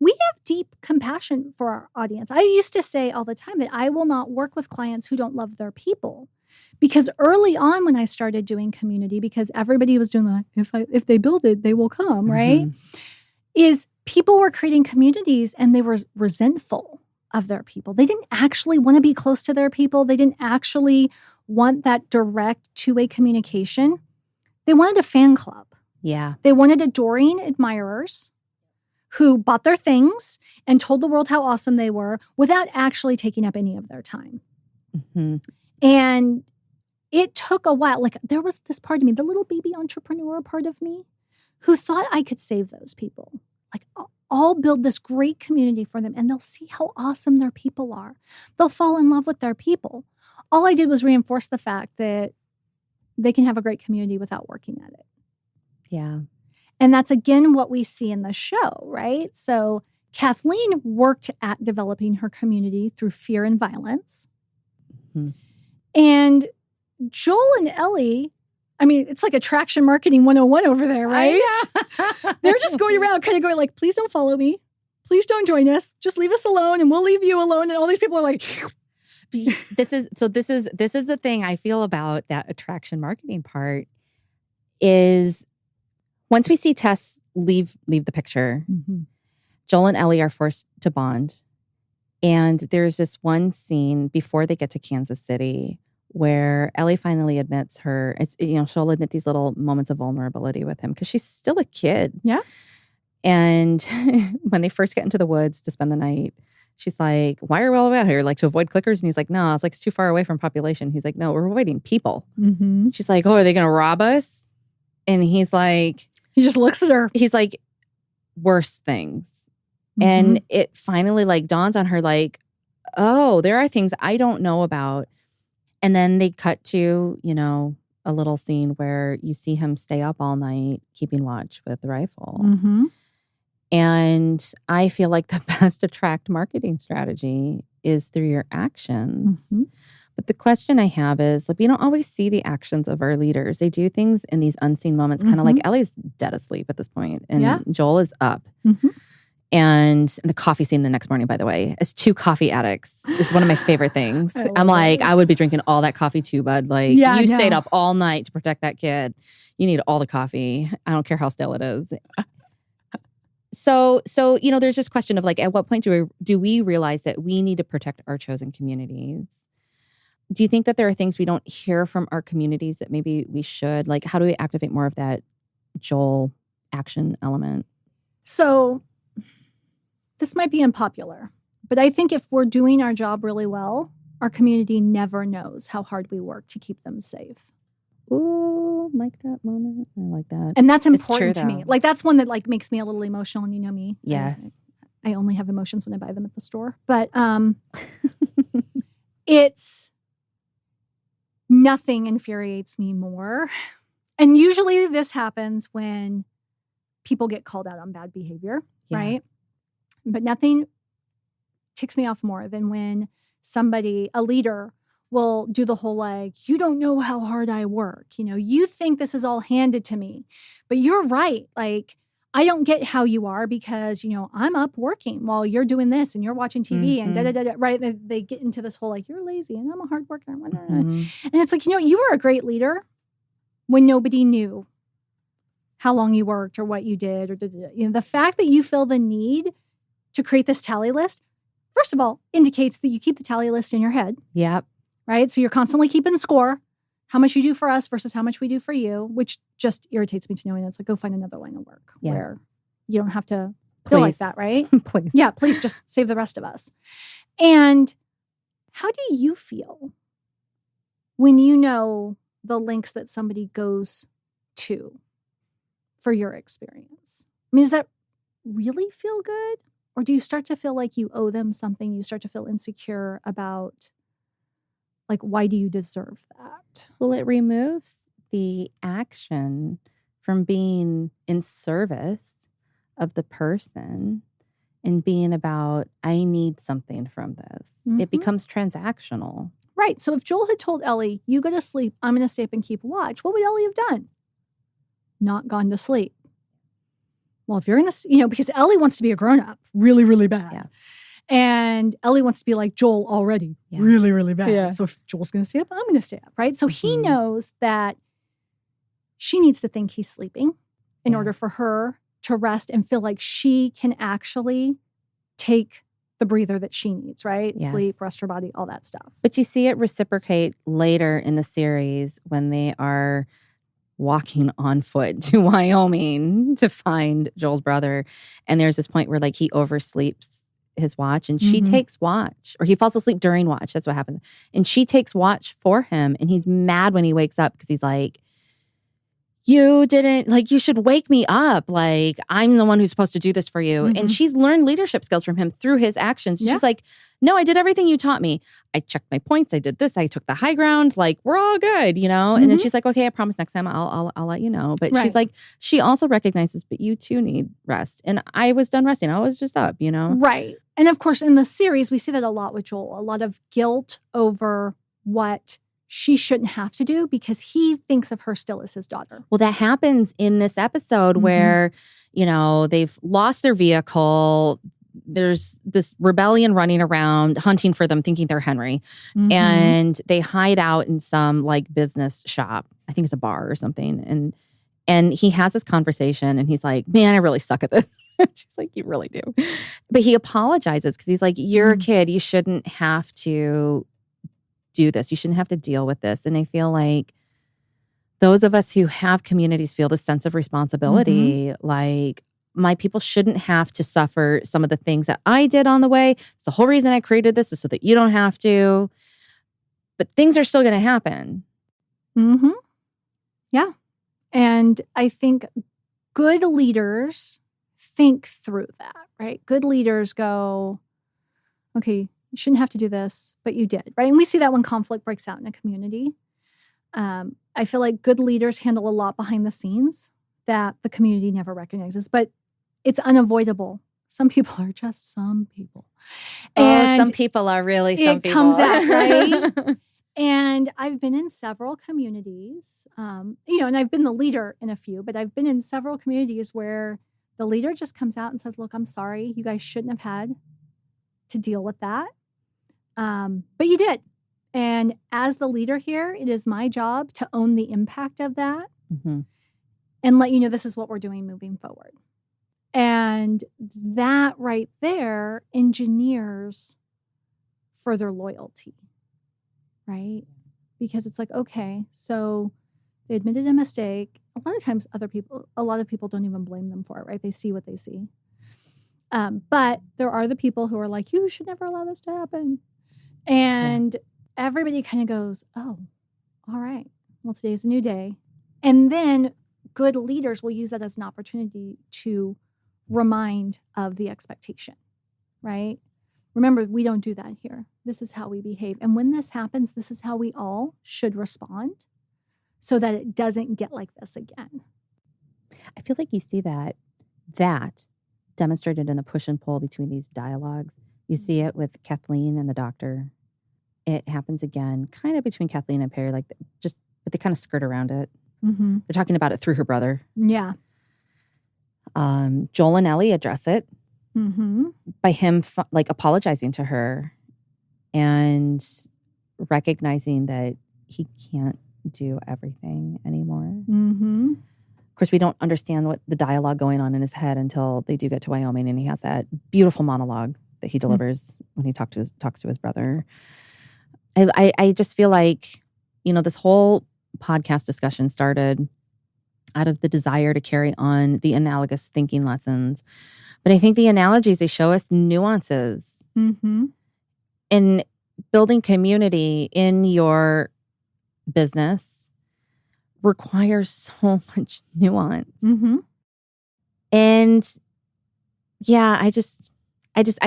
we have deep compassion for our audience. I used to say all the time that I will not work with clients who don't love their people. Because early on when I started doing community, because everybody was doing that, if they build it, they will come, right? Is people were creating communities and they were resentful of their people. They didn't actually want to be close to their people. They didn't actually want that direct two-way communication. They wanted a fan club. Yeah. They wanted adoring admirers who bought their things and told the world how awesome they were without actually taking up any of their time. And it took a while. Like, there was this part of me, the little baby entrepreneur part of me, who thought I could save those people. Like, I'll build this great community for them and they'll see how awesome their people are. They'll fall in love with their people. All I did was reinforce the fact that they can have a great community without working at it. Yeah. And that's, again, what we see in the show, right? So Kathleen worked at developing her community through fear and violence. And Joel and Ellie, I mean, it's like attraction marketing 101 over there, right? They're just going around kind of going like, please don't follow me. Please don't join us. Just leave us alone and we'll leave you alone. And all these people are like... This is the thing I feel about that attraction marketing part is once we see Tess leave the picture, Joel and Ellie are forced to bond. And there's this one scene before they get to Kansas City where Ellie finally admits she'll admit these little moments of vulnerability with him because she's still a kid. Yeah. And when they first get into the woods to spend the night, she's like, why are we all out here? Like to avoid clickers? And he's like, no, it's too far away from population. He's like, no, we're avoiding people. Mm-hmm. She's like, oh, are they going to rob us? And he's like, he just looks at her. He's like, worse things. Mm-hmm. And it finally like dawns on her like, oh, there are things I don't know about. And then they cut to, a little scene where you see him stay up all night keeping watch with the rifle. Mm-hmm. And I feel like the best attract marketing strategy is through your actions. Mm-hmm. But the question I have is, like, we don't always see the actions of our leaders. They do things in these unseen moments, kind of like Ellie's dead asleep at this point, and Joel is up. Mm-hmm. And the coffee scene the next morning, by the way, as two coffee addicts, is one of my favorite things. I'm like, I would be drinking all that coffee too, bud. Like, you stayed up all night to protect that kid. You need all the coffee. I don't care how stale it is. So there's this question of like, at what point do we realize that we need to protect our chosen communities? Do you think that there are things we don't hear from our communities that maybe we should? Like, how do we activate more of that Joel action element? So this might be unpopular, but I think if we're doing our job really well, our community never knows how hard we work to keep them safe. Ooh, mic drop moment. I like that. And that's important true, to me. Like, that's one that like makes me a little emotional, and you know me. Yes. I only have emotions when I buy them at the store. But it's nothing infuriates me more. And usually this happens when people get called out on bad behavior, right? But nothing ticks me off more than when a leader will do the whole like, you don't know how hard I work. You think this is all handed to me, but you're right. Like, I don't get how you are because, I'm up working while you're doing this and you're watching TV and da-da-da-da, right? They get into this whole like, you're lazy and I'm a hard worker. And it's like, you were a great leader when nobody knew how long you worked or what you did. Or the fact that you feel the need to create this tally list, first of all, indicates that you keep the tally list in your head. Yep. Right? So you're constantly keeping score, how much you do for us versus how much we do for you, which just irritates me to knowing it's like, go find another line of work where you don't have to feel like that, right? Please. Yeah, please just save the rest of us. And how do you feel when you know the lengths that somebody goes to for your experience? I mean, does that really feel good? Or do you start to feel like you owe them something? You start to feel insecure about, like, why do you deserve that? Well, it removes the action from being in service of the person and being about, I need something from this. It becomes transactional. Right. So if Joel had told Ellie, you go to sleep, I'm going to stay up and keep watch, what would Ellie have done? Not gone to sleep. Well, if you're going to, because Ellie wants to be a grown-up really, really bad. Yeah. And Ellie wants to be like Joel already really, really bad. Yeah. So if Joel's going to stay up, I'm going to stay up, right? So he knows that she needs to think he's sleeping in order for her to rest and feel like she can actually take the breather that she needs, right? Yes. Sleep, rest her body, all that stuff. But you see it reciprocate later in the series when they are walking on foot to Wyoming to find Joel's brother. And there's this point where like he oversleeps his watch and she takes watch, or he falls asleep during watch. That's what happens. And she takes watch for him. And he's mad when he wakes up because he's like, you didn't, like, you should wake me up. Like, I'm the one who's supposed to do this for you. And she's learned leadership skills from him through his actions. She's like, no, I did everything you taught me. I checked my points. I did this. I took the high ground. Like, we're all good, And then she's like, okay, I promise next time I'll let you know. But she's like, she also recognizes, but you too need rest. And I was done resting. I was just up, Right. And of course, in the series, we see that a lot with Joel, a lot of guilt over what she shouldn't have to do because he thinks of her still as his daughter. Well, that happens in this episode where, they've lost their vehicle. There's this rebellion running around, hunting for them, thinking they're Henry. And they hide out in some like business shop. I think it's a bar or something. And he has this conversation and he's like, man, I really suck at this. She's like, you really do. But he apologizes because he's like, you're a kid. You shouldn't have to do this. You shouldn't have to deal with this. And I feel like those of us who have communities feel this sense of responsibility, like, my people shouldn't have to suffer some of the things that I did on the way. It's the whole reason I created this is so that you don't have to. But things are still going to happen. Mm-hmm. Yeah. And I think good leaders think through that, right? Good leaders go, okay, you shouldn't have to do this, but you did, right? And we see that when conflict breaks out in a community. I feel like good leaders handle a lot behind the scenes that the community never recognizes, but it's unavoidable. Some people are just some people. And some people are really some people. It comes out, right? And I've been in several communities, and I've been the leader in a few, but I've been in several communities where the leader just comes out and says, look, I'm sorry. You guys shouldn't have had to deal with that. But you did. And as the leader here, it is my job to own the impact of that and let you know this is what we're doing moving forward. And that right there engineers further loyalty, right? Because it's like, okay, so they admitted a mistake. A lot of times a lot of people don't even blame them for it, right? They see what they see. But there are the people who are like, you should never allow this to happen. And everybody kind of goes, oh, all right, well, today's a new day. And then good leaders will use that as an opportunity to remind of the expectation, right? Remember, we don't do that here. This is how we behave. And when this happens, this is how we all should respond so that it doesn't get like this again. I feel like you see that demonstrated in the push and pull between these dialogues. You see it with Kathleen and the doctor. It happens again, kind of between Kathleen and Perry, but they kind of skirt around it. Mm-hmm. They're talking about it through her brother. Yeah. Joel and Ellie address it by him apologizing to her and recognizing that he can't do everything anymore. Mm-hmm. Of course, we don't understand what the dialogue going on in his head until they do get to Wyoming, and he has that beautiful monologue that he delivers when he talks to his brother. I just feel like, this whole podcast discussion started out of the desire to carry on the analogous thinking lessons. But I think the analogies, they show us nuances. In building community in your business requires so much nuance. And yeah, I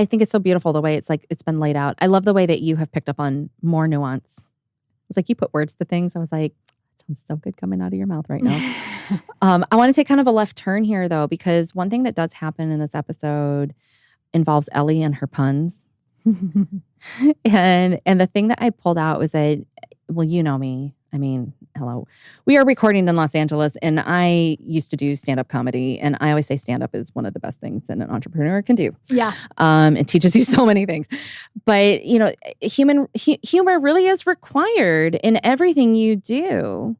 think it's so beautiful the way it's been laid out. I love the way that you have picked up on more nuance. It's like you put words to things. I was like, that sounds so good coming out of your mouth right now. I want to take kind of a left turn here, though, because one thing that does happen in this episode involves Ellie and her puns. and the thing that I pulled out was that, well, you know me. I mean, hello. We are recording in Los Angeles, and I used to do stand-up comedy, and I always say stand-up is one of the best things that an entrepreneur can do. Yeah. It teaches you so many things. But, humor really is required in everything you do.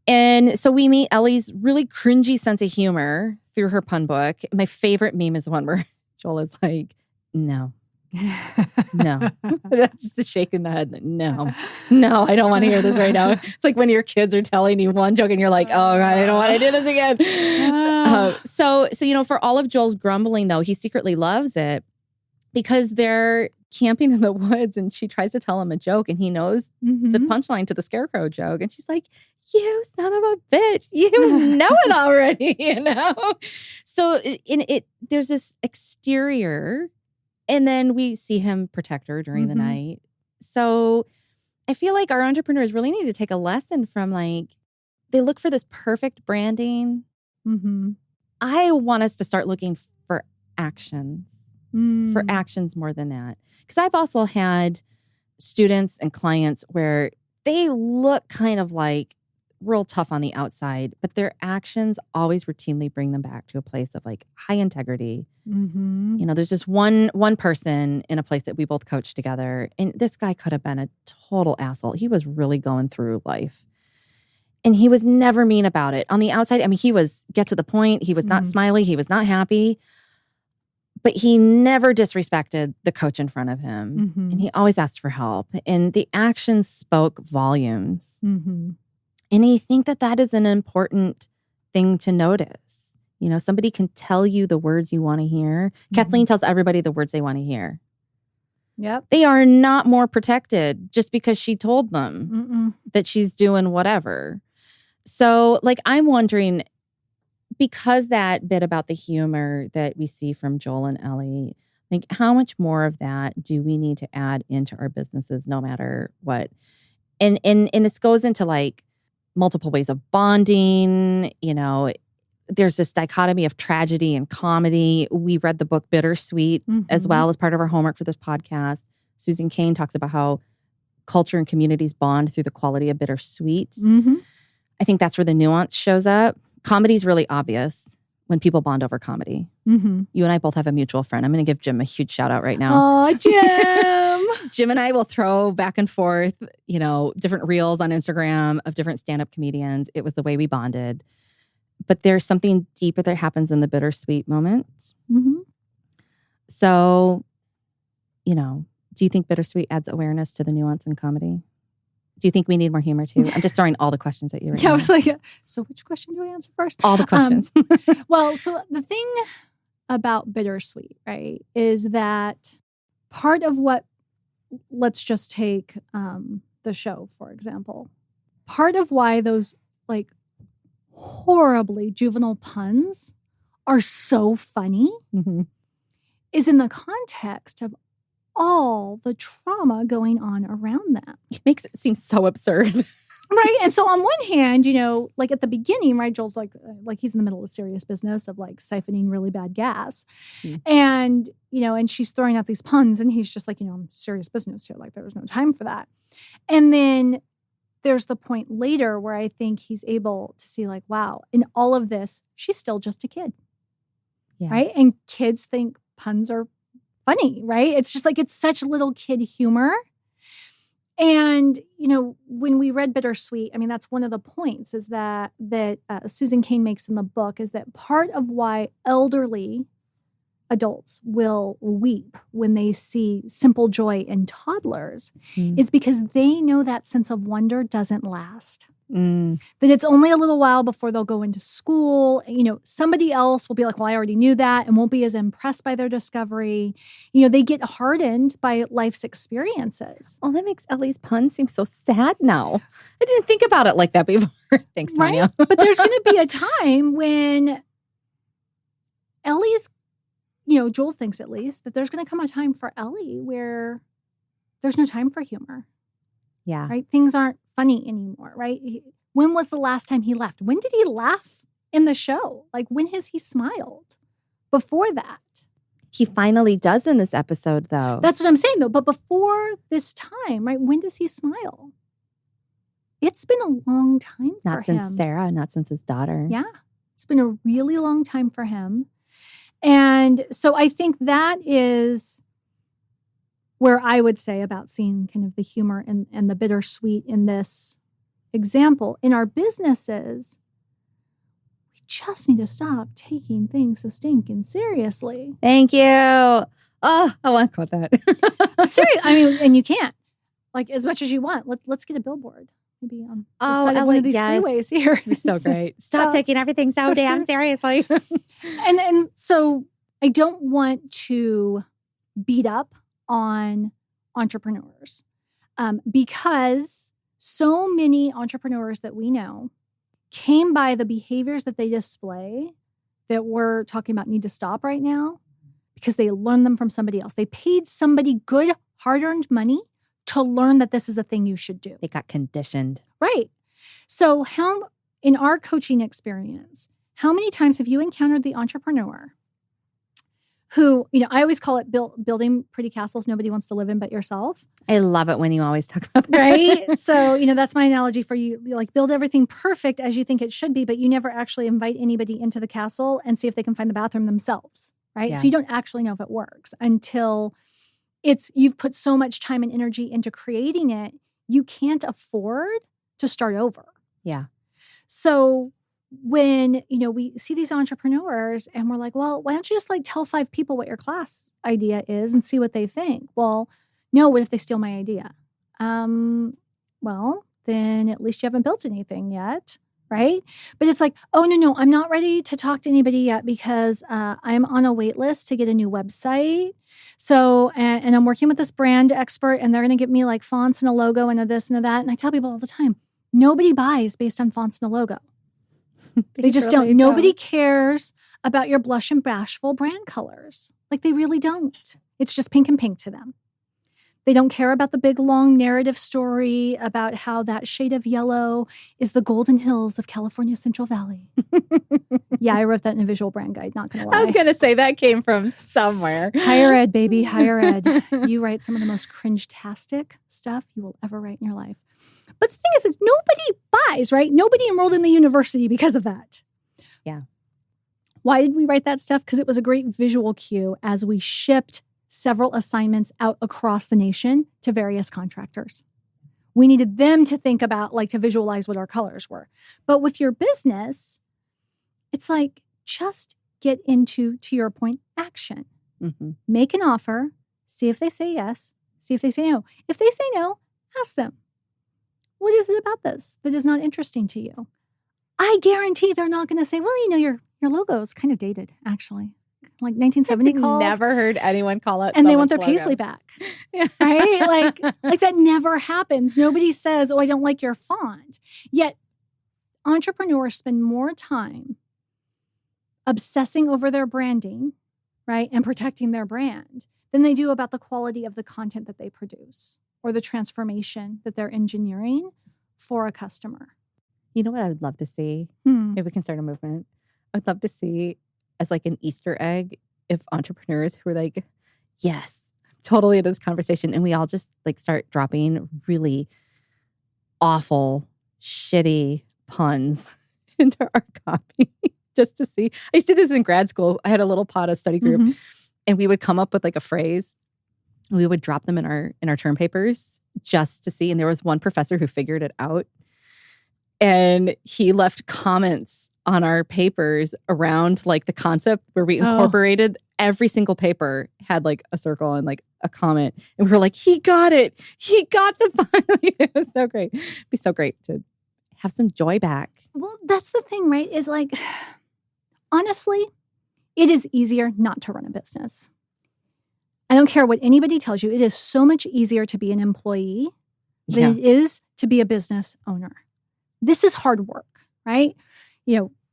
And so we meet Ellie's really cringy sense of humor through her pun book. My favorite meme is the one where Joel is like, no. That's just a shake in the head. No, I don't want to hear this right now. It's like when your kids are telling you one joke and you're like, oh God, I don't want to do this again. So for all of Joel's grumbling, though, he secretly loves it because they're camping in the woods and she tries to tell him a joke and he knows the punchline to the scarecrow joke. And she's like, you son of a bitch, you know it already, So there's this exterior. And then we see him protect her during the night. So I feel like our entrepreneurs really need to take a lesson from they look for this perfect branding. I want us to start looking for actions, for actions more than that. Because I've also had students and clients where they look kind of like real tough on the outside, but their actions always routinely bring them back to a place of high integrity. There's just one person in a place that we both coached together, and this guy could have been a total asshole. He was really going through life, and he was never mean about it. On the outside, I mean, he was get to the point. He was not smiley. He was not happy, but he never disrespected the coach in front of him, and he always asked for help. And the actions spoke volumes. And I think that is an important thing to notice. You know, somebody can tell you the words you want to hear. Kathleen tells everybody the words they want to hear. Yep. They are not more protected just because she told them that she's doing whatever. So, like, I'm wondering, because that bit about the humor that we see from Joel and Ellie, like, how much more of that do we need to add into our businesses, no matter what? And this goes into like multiple ways of bonding. You know, there's this dichotomy of tragedy and comedy. We read the book Bittersweet as well as part of our homework for this podcast. Susan Cain talks about how culture and communities bond through the quality of bittersweet. I think that's where the nuance shows up. Comedy is really obvious when people bond over comedy. You and I both have a mutual friend. I'm going to give Jim a huge shout out right now. Oh, Jim. Jim and I will throw back and forth, you know, different reels on Instagram of different stand-up comedians. It was the way we bonded. But there's something deeper that happens in the bittersweet moment. So, you know, do you think bittersweet adds awareness to the nuance in comedy? Do you think we need more humor too? I'm just throwing all the questions at you right now. I was like, so which question do I answer first? All the questions. Well, so the thing about bittersweet, right, is that part of what, let's just take the show, for example. Part of why those like horribly juvenile puns are so funny is in the context of all the trauma going on around them. It makes it seem so absurd. Right. And so on one hand, you know, like at the beginning, right, Joel's like he's in the middle of serious business of like siphoning really bad gas. And, you know, and she's throwing out these puns and he's just like, you know, I'm serious business here. Like there's no time for that. And then there's the point later where I think he's able to see like, wow, in all of this, she's still just a kid. Right. And kids think puns are funny, right? It's just like, it's such little kid humor. And, you know, when we read Bittersweet, I mean, that's one of the points is that Susan Cain makes in the book is that part of why elderly adults will weep when they see simple joy in toddlers is because they know that sense of wonder doesn't last. That it's only a little while before they'll go into school. You know, somebody else will be like, well, I already knew that and won't be as impressed by their discovery. You know, they get hardened by life's experiences. Oh, that makes Ellie's pun seem so sad now. I didn't think about it like that before. Thanks, Tonya. Right? But there's going to be a time when Ellie's, you know, Joel thinks at least that there's going to come a time for Ellie where there's no time for humor. Yeah. Right? Things aren't funny anymore, right? When was the last time he laughed? When did he laugh in the show? Like, when has he smiled before that? He finally does in this episode, though. That's what I'm saying, though. But before this time, right, when does he smile? It's been a long time for him. Not since Sarah, not since his daughter. Yeah. It's been a really long time for him. And so I think that is where I would say about seeing kind of the humor and the bittersweet in this example. In our businesses, we just need to stop taking things so stinking seriously. Thank you. Oh, I want to quote that. Seriously, I mean, and you can't. Like, as much as you want. Let's get a billboard. Maybe on the side of one of these freeways here. It's so great. Stop taking everything so damn seriously. And so I don't want to beat up on entrepreneurs because so many entrepreneurs that we know came by the behaviors that they display that we're talking about need to stop right now because they learned them from somebody else. They paid somebody good, hard-earned money to learn that this is a thing you should do. They got conditioned. Right. So in our coaching experience, how many times have you encountered the entrepreneur who, you know, I always call it building pretty castles nobody wants to live in but yourself. I love it when you always talk about that. Right? So, you know, that's my analogy for you. You like build everything perfect as you think it should be, but you never actually invite anybody into the castle and see if they can find the bathroom themselves, right? Yeah. So you don't actually know if it works until you've put so much time and energy into creating it, you can't afford to start over. Yeah. So when, you know, we see these entrepreneurs and we're like, well, why don't you just like tell 5 people what your class idea is and see what they think? Well, no, what if they steal my idea? Well, then at least you haven't built anything yet, right? But it's like, oh, no, I'm not ready to talk to anybody yet because I'm on a wait list to get a new website. So, and I'm working with this brand expert and they're going to give me like fonts and a logo and a this and a that. And I tell people all the time, nobody buys based on fonts and a logo. They just really don't. Nobody cares about your blush and bashful brand colors. Like they really don't. It's just pink and pink to them. They don't care about the big, long narrative story about how that shade of yellow is the golden hills of California Central Valley. Yeah, I wrote that in a visual brand guide, not going to lie. I was going to say that came from somewhere. Higher ed, baby, higher ed. You write some of the most cringe-tastic stuff you will ever write in your life. But the thing is nobody buys, right? Nobody enrolled in the university because of that. Yeah. Why did we write that stuff? Because it was a great visual cue as we shipped several assignments out across the nation to various contractors. We needed them to think about, like, to visualize what our colors were. But with your business, it's like, just get into, to your point, action. Mm-hmm. Make an offer, see if they say yes, see if they say no. If they say no, ask them, what is it about this that is not interesting to you? I guarantee they're not going to say, well, your logo is kind of dated, actually. Like 1970 called. Never heard anyone call it. And they want their paisley back. Yeah. Right? Like that never happens. Nobody says, oh, I don't like your font. Yet entrepreneurs spend more time obsessing over their branding, right, and protecting their brand than they do about the quality of the content that they produce or the transformation that they're engineering for a customer. You know what I would love to see? Maybe we can start a movement. I would love to see as like an Easter egg if entrepreneurs who are like, yes, totally in this conversation. And we all just like start dropping really awful, shitty puns into our copy just to see. I used to do this in grad school. I had a little pod, a study group, and we would come up with like a phrase. We would drop them in our term papers just to see. And there was one professor who figured it out. And he left comments on our papers around like the concept where we incorporated every single paper had like a circle and like a comment. And we were like, he got it. He got the fun. It was so great. It'd be so great to have some joy back. Well, that's the thing, right? Is like, honestly, it is easier not to run a business. I don't care what anybody tells you. It is so much easier to be an employee than it is to be a business owner. This is hard work, right?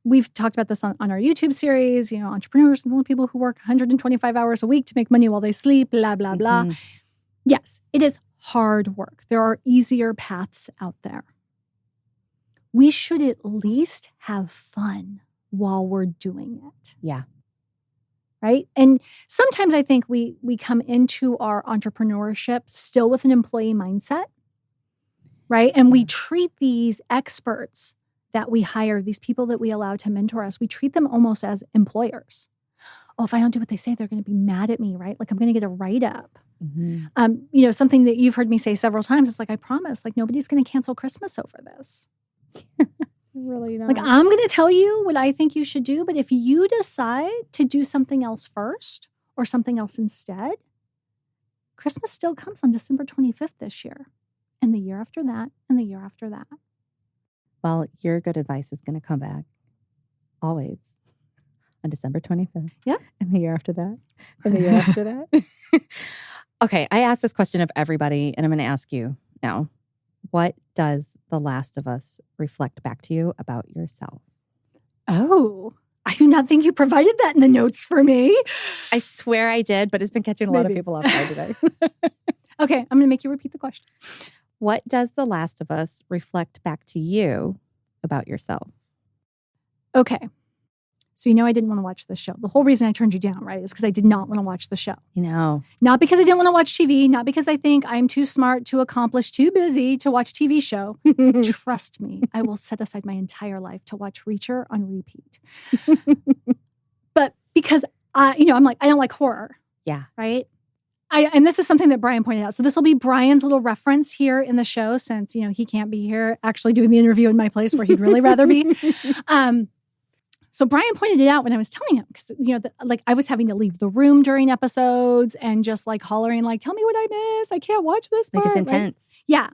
We've talked about this on our YouTube series, entrepreneurs and the people who work 125 hours a week to make money while they sleep, blah, blah, blah. Yes, it is hard work. There are easier paths out there. We should at least have fun while we're doing it. Yeah. Right? And sometimes I think we come into our entrepreneurship still with an employee mindset. Right? And we treat these experts that we hire, these people that we allow to mentor us, we treat them almost as employers. Oh, if I don't do what they say, they're going to be mad at me, right? Like I'm going to get a write-up. Something that you've heard me say several times, it's like, I promise, like nobody's going to cancel Christmas over this. Really not. Like I'm going to tell you what I think you should do, but if you decide to do something else first or something else instead, Christmas still comes on December 25th this year. And the year after that, and the year after that. Well, your good advice is going to come back always on December 25th. Yeah. And the year after that. And the year after that. Okay, I asked this question of everybody, and I'm going to ask you now. What does The Last of Us reflect back to you about yourself? Oh, I do not think you provided that in the notes for me. I swear I did, but it's been catching a lot of people off guard today. Okay, I'm going to make you repeat the question. What does The Last of Us reflect back to you about yourself? Okay. So I didn't want to watch this show. The whole reason I turned you down, right, is because I did not want to watch the show. Not because I didn't want to watch TV, not because I think I'm too smart, too accomplished, too busy to watch a TV show. Trust me, I will set aside my entire life to watch Reacher on repeat. But because, I'm like, I don't like horror. Yeah. Right? And this is something that Brian pointed out. So this will be Brian's little reference here in the show since, he can't be here actually doing the interview in my place where he'd really rather be. So Brian pointed it out when I was telling him because, I was having to leave the room during episodes and just like hollering, like, tell me what I miss. I can't watch this part. Like it's intense. Right? Yeah.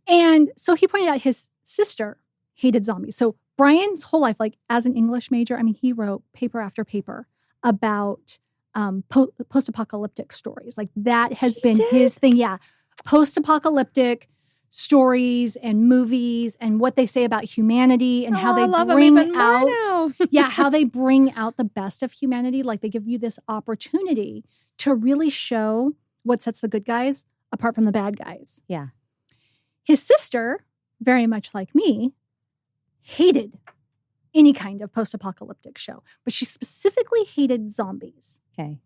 And so he pointed out his sister hated zombies. So Brian's whole life, like as an English major, I mean, he wrote paper after paper about post-apocalyptic stories. Like that has been his thing. Yeah. Post-apocalyptic stories and movies and what they say about humanity and how they bring out how they bring out the best of humanity. Like they give you this opportunity to really show what sets the good guys apart from the bad guys. Yeah. His sister, very much like me, hated any kind of post-apocalyptic show, but she specifically hated zombies. Okay.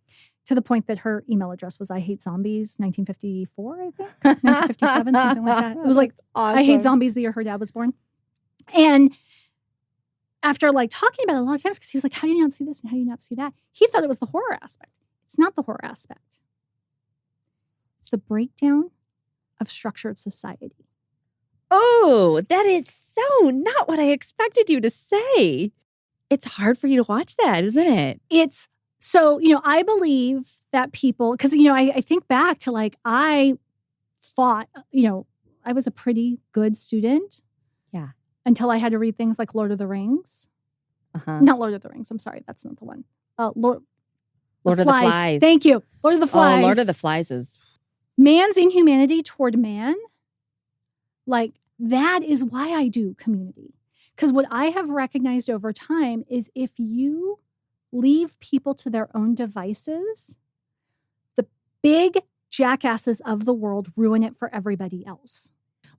To the point that her email address was I hate zombies 1954, I think. 1957, something like that. It was like, awesome. I hate zombies the year her dad was born. And after like talking about it a lot of times, because he was like, how do you not see this and how do you not see that? He thought it was the horror aspect. It's not the horror aspect. It's the breakdown of structured society. Oh, that is so not what I expected you to say. It's hard for you to watch that, isn't it? It's so, I believe that people, because, I think back to like, I thought, I was a pretty good student. Yeah. Until I had to read things like Lord of the Rings. Uh-huh. Not Lord of the Rings. I'm sorry. That's not the one. Lord of the Flies. Thank you. Lord of the Flies. Oh, Lord of the Flies is. Man's inhumanity toward man. Like, that is why I do community. Because what I have recognized over time is if you leave people to their own devices, the big jackasses of the world ruin it for everybody else.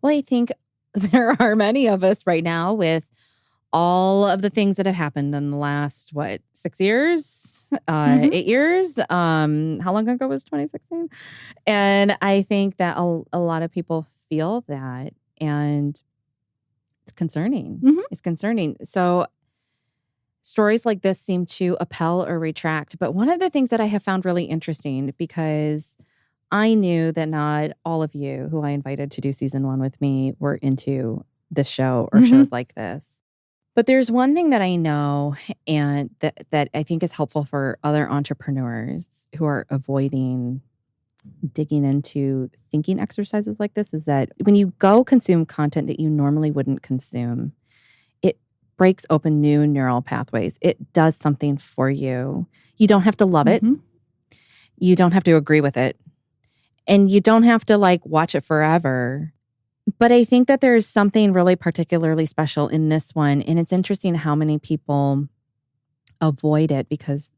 Well, I think there are many of us right now with all of the things that have happened in the last, 6 years, 8 years? How long ago was 2016? And I think that a lot of people feel that, and it's concerning. Mm-hmm. It's concerning. So stories like this seem to appel or retract. But one of the things that I have found really interesting, because I knew that not all of you who I invited to do season 1 with me were into this show or shows like this. But there's one thing that I know and that I think is helpful for other entrepreneurs who are avoiding digging into thinking exercises like this, is that when you go consume content that you normally wouldn't consume, it breaks open new neural pathways. It does something for you. You don't have to love it. You don't have to agree with it. And you don't have to watch it forever. But I think that there's something really particularly special in this one. And it's interesting how many people avoid it because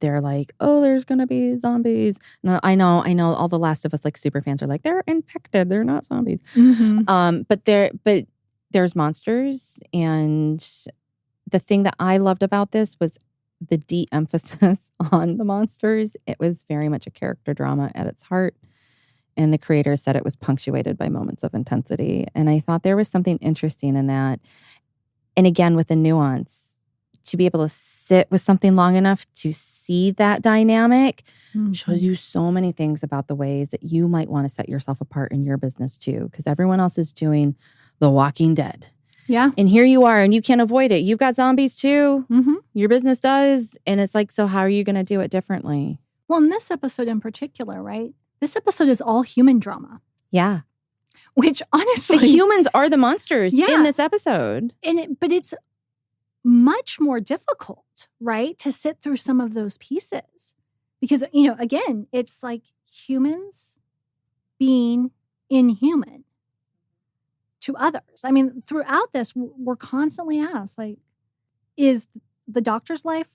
they're like, oh, there's going to be zombies. No, I know all the Last of Us super fans are like, they're infected. They're not zombies. But there's monsters. And the thing that I loved about this was the de-emphasis on the monsters. It was very much a character drama at its heart. And the creators said it was punctuated by moments of intensity. And I thought there was something interesting in that. And again, with the nuance, to be able to sit with something long enough to see that dynamic shows you so many things about the ways that you might want to set yourself apart in your business too. Because everyone else is doing The Walking Dead. Yeah. And here you are, and you can't avoid it. You've got zombies too. Your business does. And it's like, so how are you going to do it differently? Well, in this episode in particular, right? This episode is all human drama. Yeah. Which honestly... The humans are the monsters in this episode. But it's much more difficult, right? To sit through some of those pieces. Because, again, it's like humans being inhuman to others. I mean, throughout this, we're constantly asked, is the doctor's life...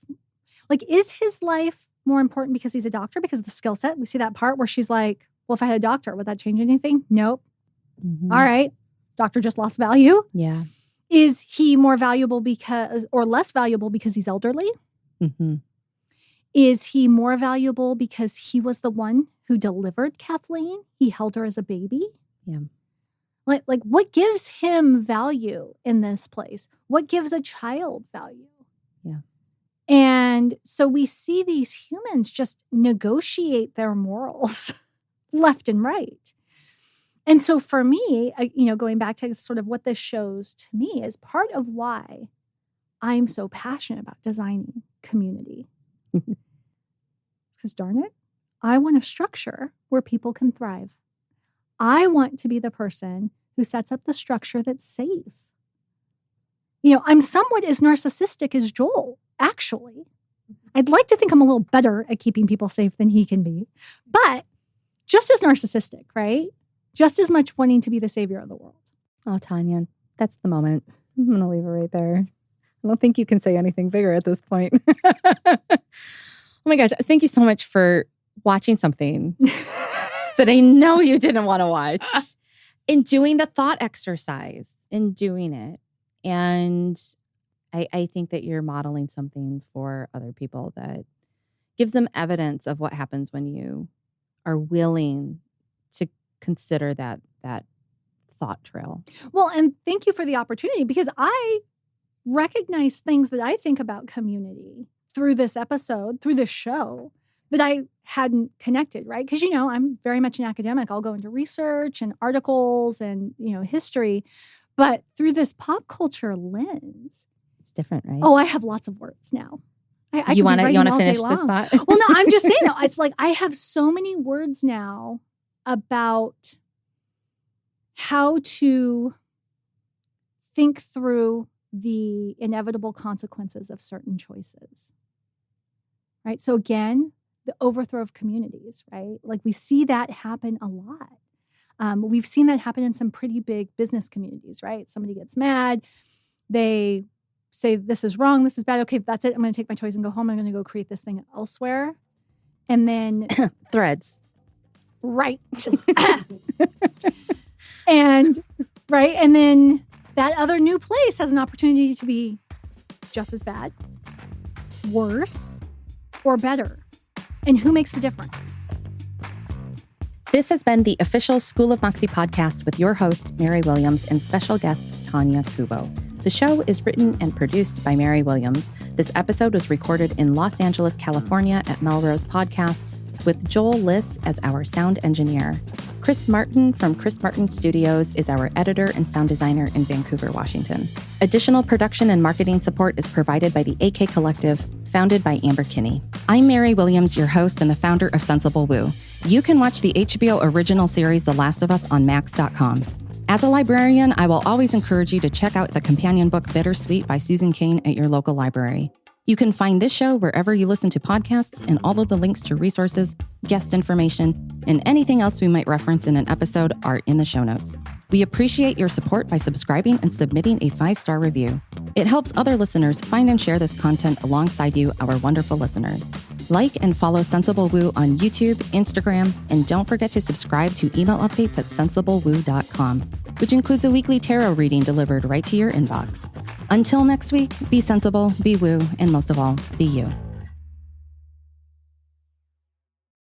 is his life more important because he's a doctor, because of the skill set? We see that part where she's like, well, if I had a doctor, would that change anything? Nope. All right. Doctor just lost value. Yeah. Is he more valuable or less valuable because he's elderly? Is he more valuable because he was the one who delivered Kathleen? He held her as a baby? Yeah. Like what gives him value in this place? What gives a child value? Yeah. And so we see these humans just negotiate their morals left and right. And so for me, going back to sort of what this shows to me is part of why I'm so passionate about designing community. It's because, darn it, I want a structure where people can thrive. I want to be the person who sets up the structure that's safe. I'm somewhat as narcissistic as Joel, actually. I'd like to think I'm a little better at keeping people safe than he can be, but just as narcissistic, right? Just as much wanting to be the savior of the world. Oh, Tonya, that's the moment. I'm going to leave it right there. I don't think you can say anything bigger at this point. Oh my gosh. Thank you so much for watching something that I know you didn't want to watch and doing the thought exercise and doing it. And I think that you're modeling something for other people that gives them evidence of what happens when you are willing to consider that thought trail. Well, and thank you for the opportunity, because I recognize things that I think about community through this episode, through this show, that I hadn't connected, right? Because, I'm very much an academic. I'll go into research and articles and, history. But through this pop culture lens, it's different, right? Oh, I have lots of words now. You want to finish this thought? Well, no, I'm just saying, though, it's like I have so many words now about how to think through the inevitable consequences of certain choices, right? So again, the overthrow of communities, right? Like we see that happen a lot. We've seen that happen in some pretty big business communities, right? Somebody gets mad. They say, this is wrong, this is bad. Okay, that's it. I'm going to take my toys and go home. I'm going to go create this thing elsewhere. And then... Threads. Right. And then that other new place has an opportunity to be just as bad, worse, or better. And who makes the difference? This has been the official School of Moxie podcast with your host, Mary Williams, and special guest, Tonya Kubo. The show is written and produced by Mary Williams. This episode was recorded in Los Angeles, California at Melrose Podcasts, with Joel Liss as our sound engineer. Chris Martin from Chris Martin Studios is our editor and sound designer in Vancouver, Washington. Additional production and marketing support is provided by the AK Collective, founded by Amber Kinney. I'm Mary Williams, your host and the founder of Sensible Woo. You can watch the HBO original series The Last of Us on Max.com. As a librarian, I will always encourage you to check out the companion book Bittersweet by Susan Cain at your local library. You can find this show wherever you listen to podcasts, and all of the links to resources, guest information, and anything else we might reference in an episode are in the show notes. We appreciate your support by subscribing and submitting a 5-star review. It helps other listeners find and share this content alongside you, our wonderful listeners. Like and follow Sensible Woo on YouTube, Instagram, and don't forget to subscribe to email updates at sensiblewoo.com, which includes a weekly tarot reading delivered right to your inbox. Until next week, be sensible, be woo, and most of all, be you.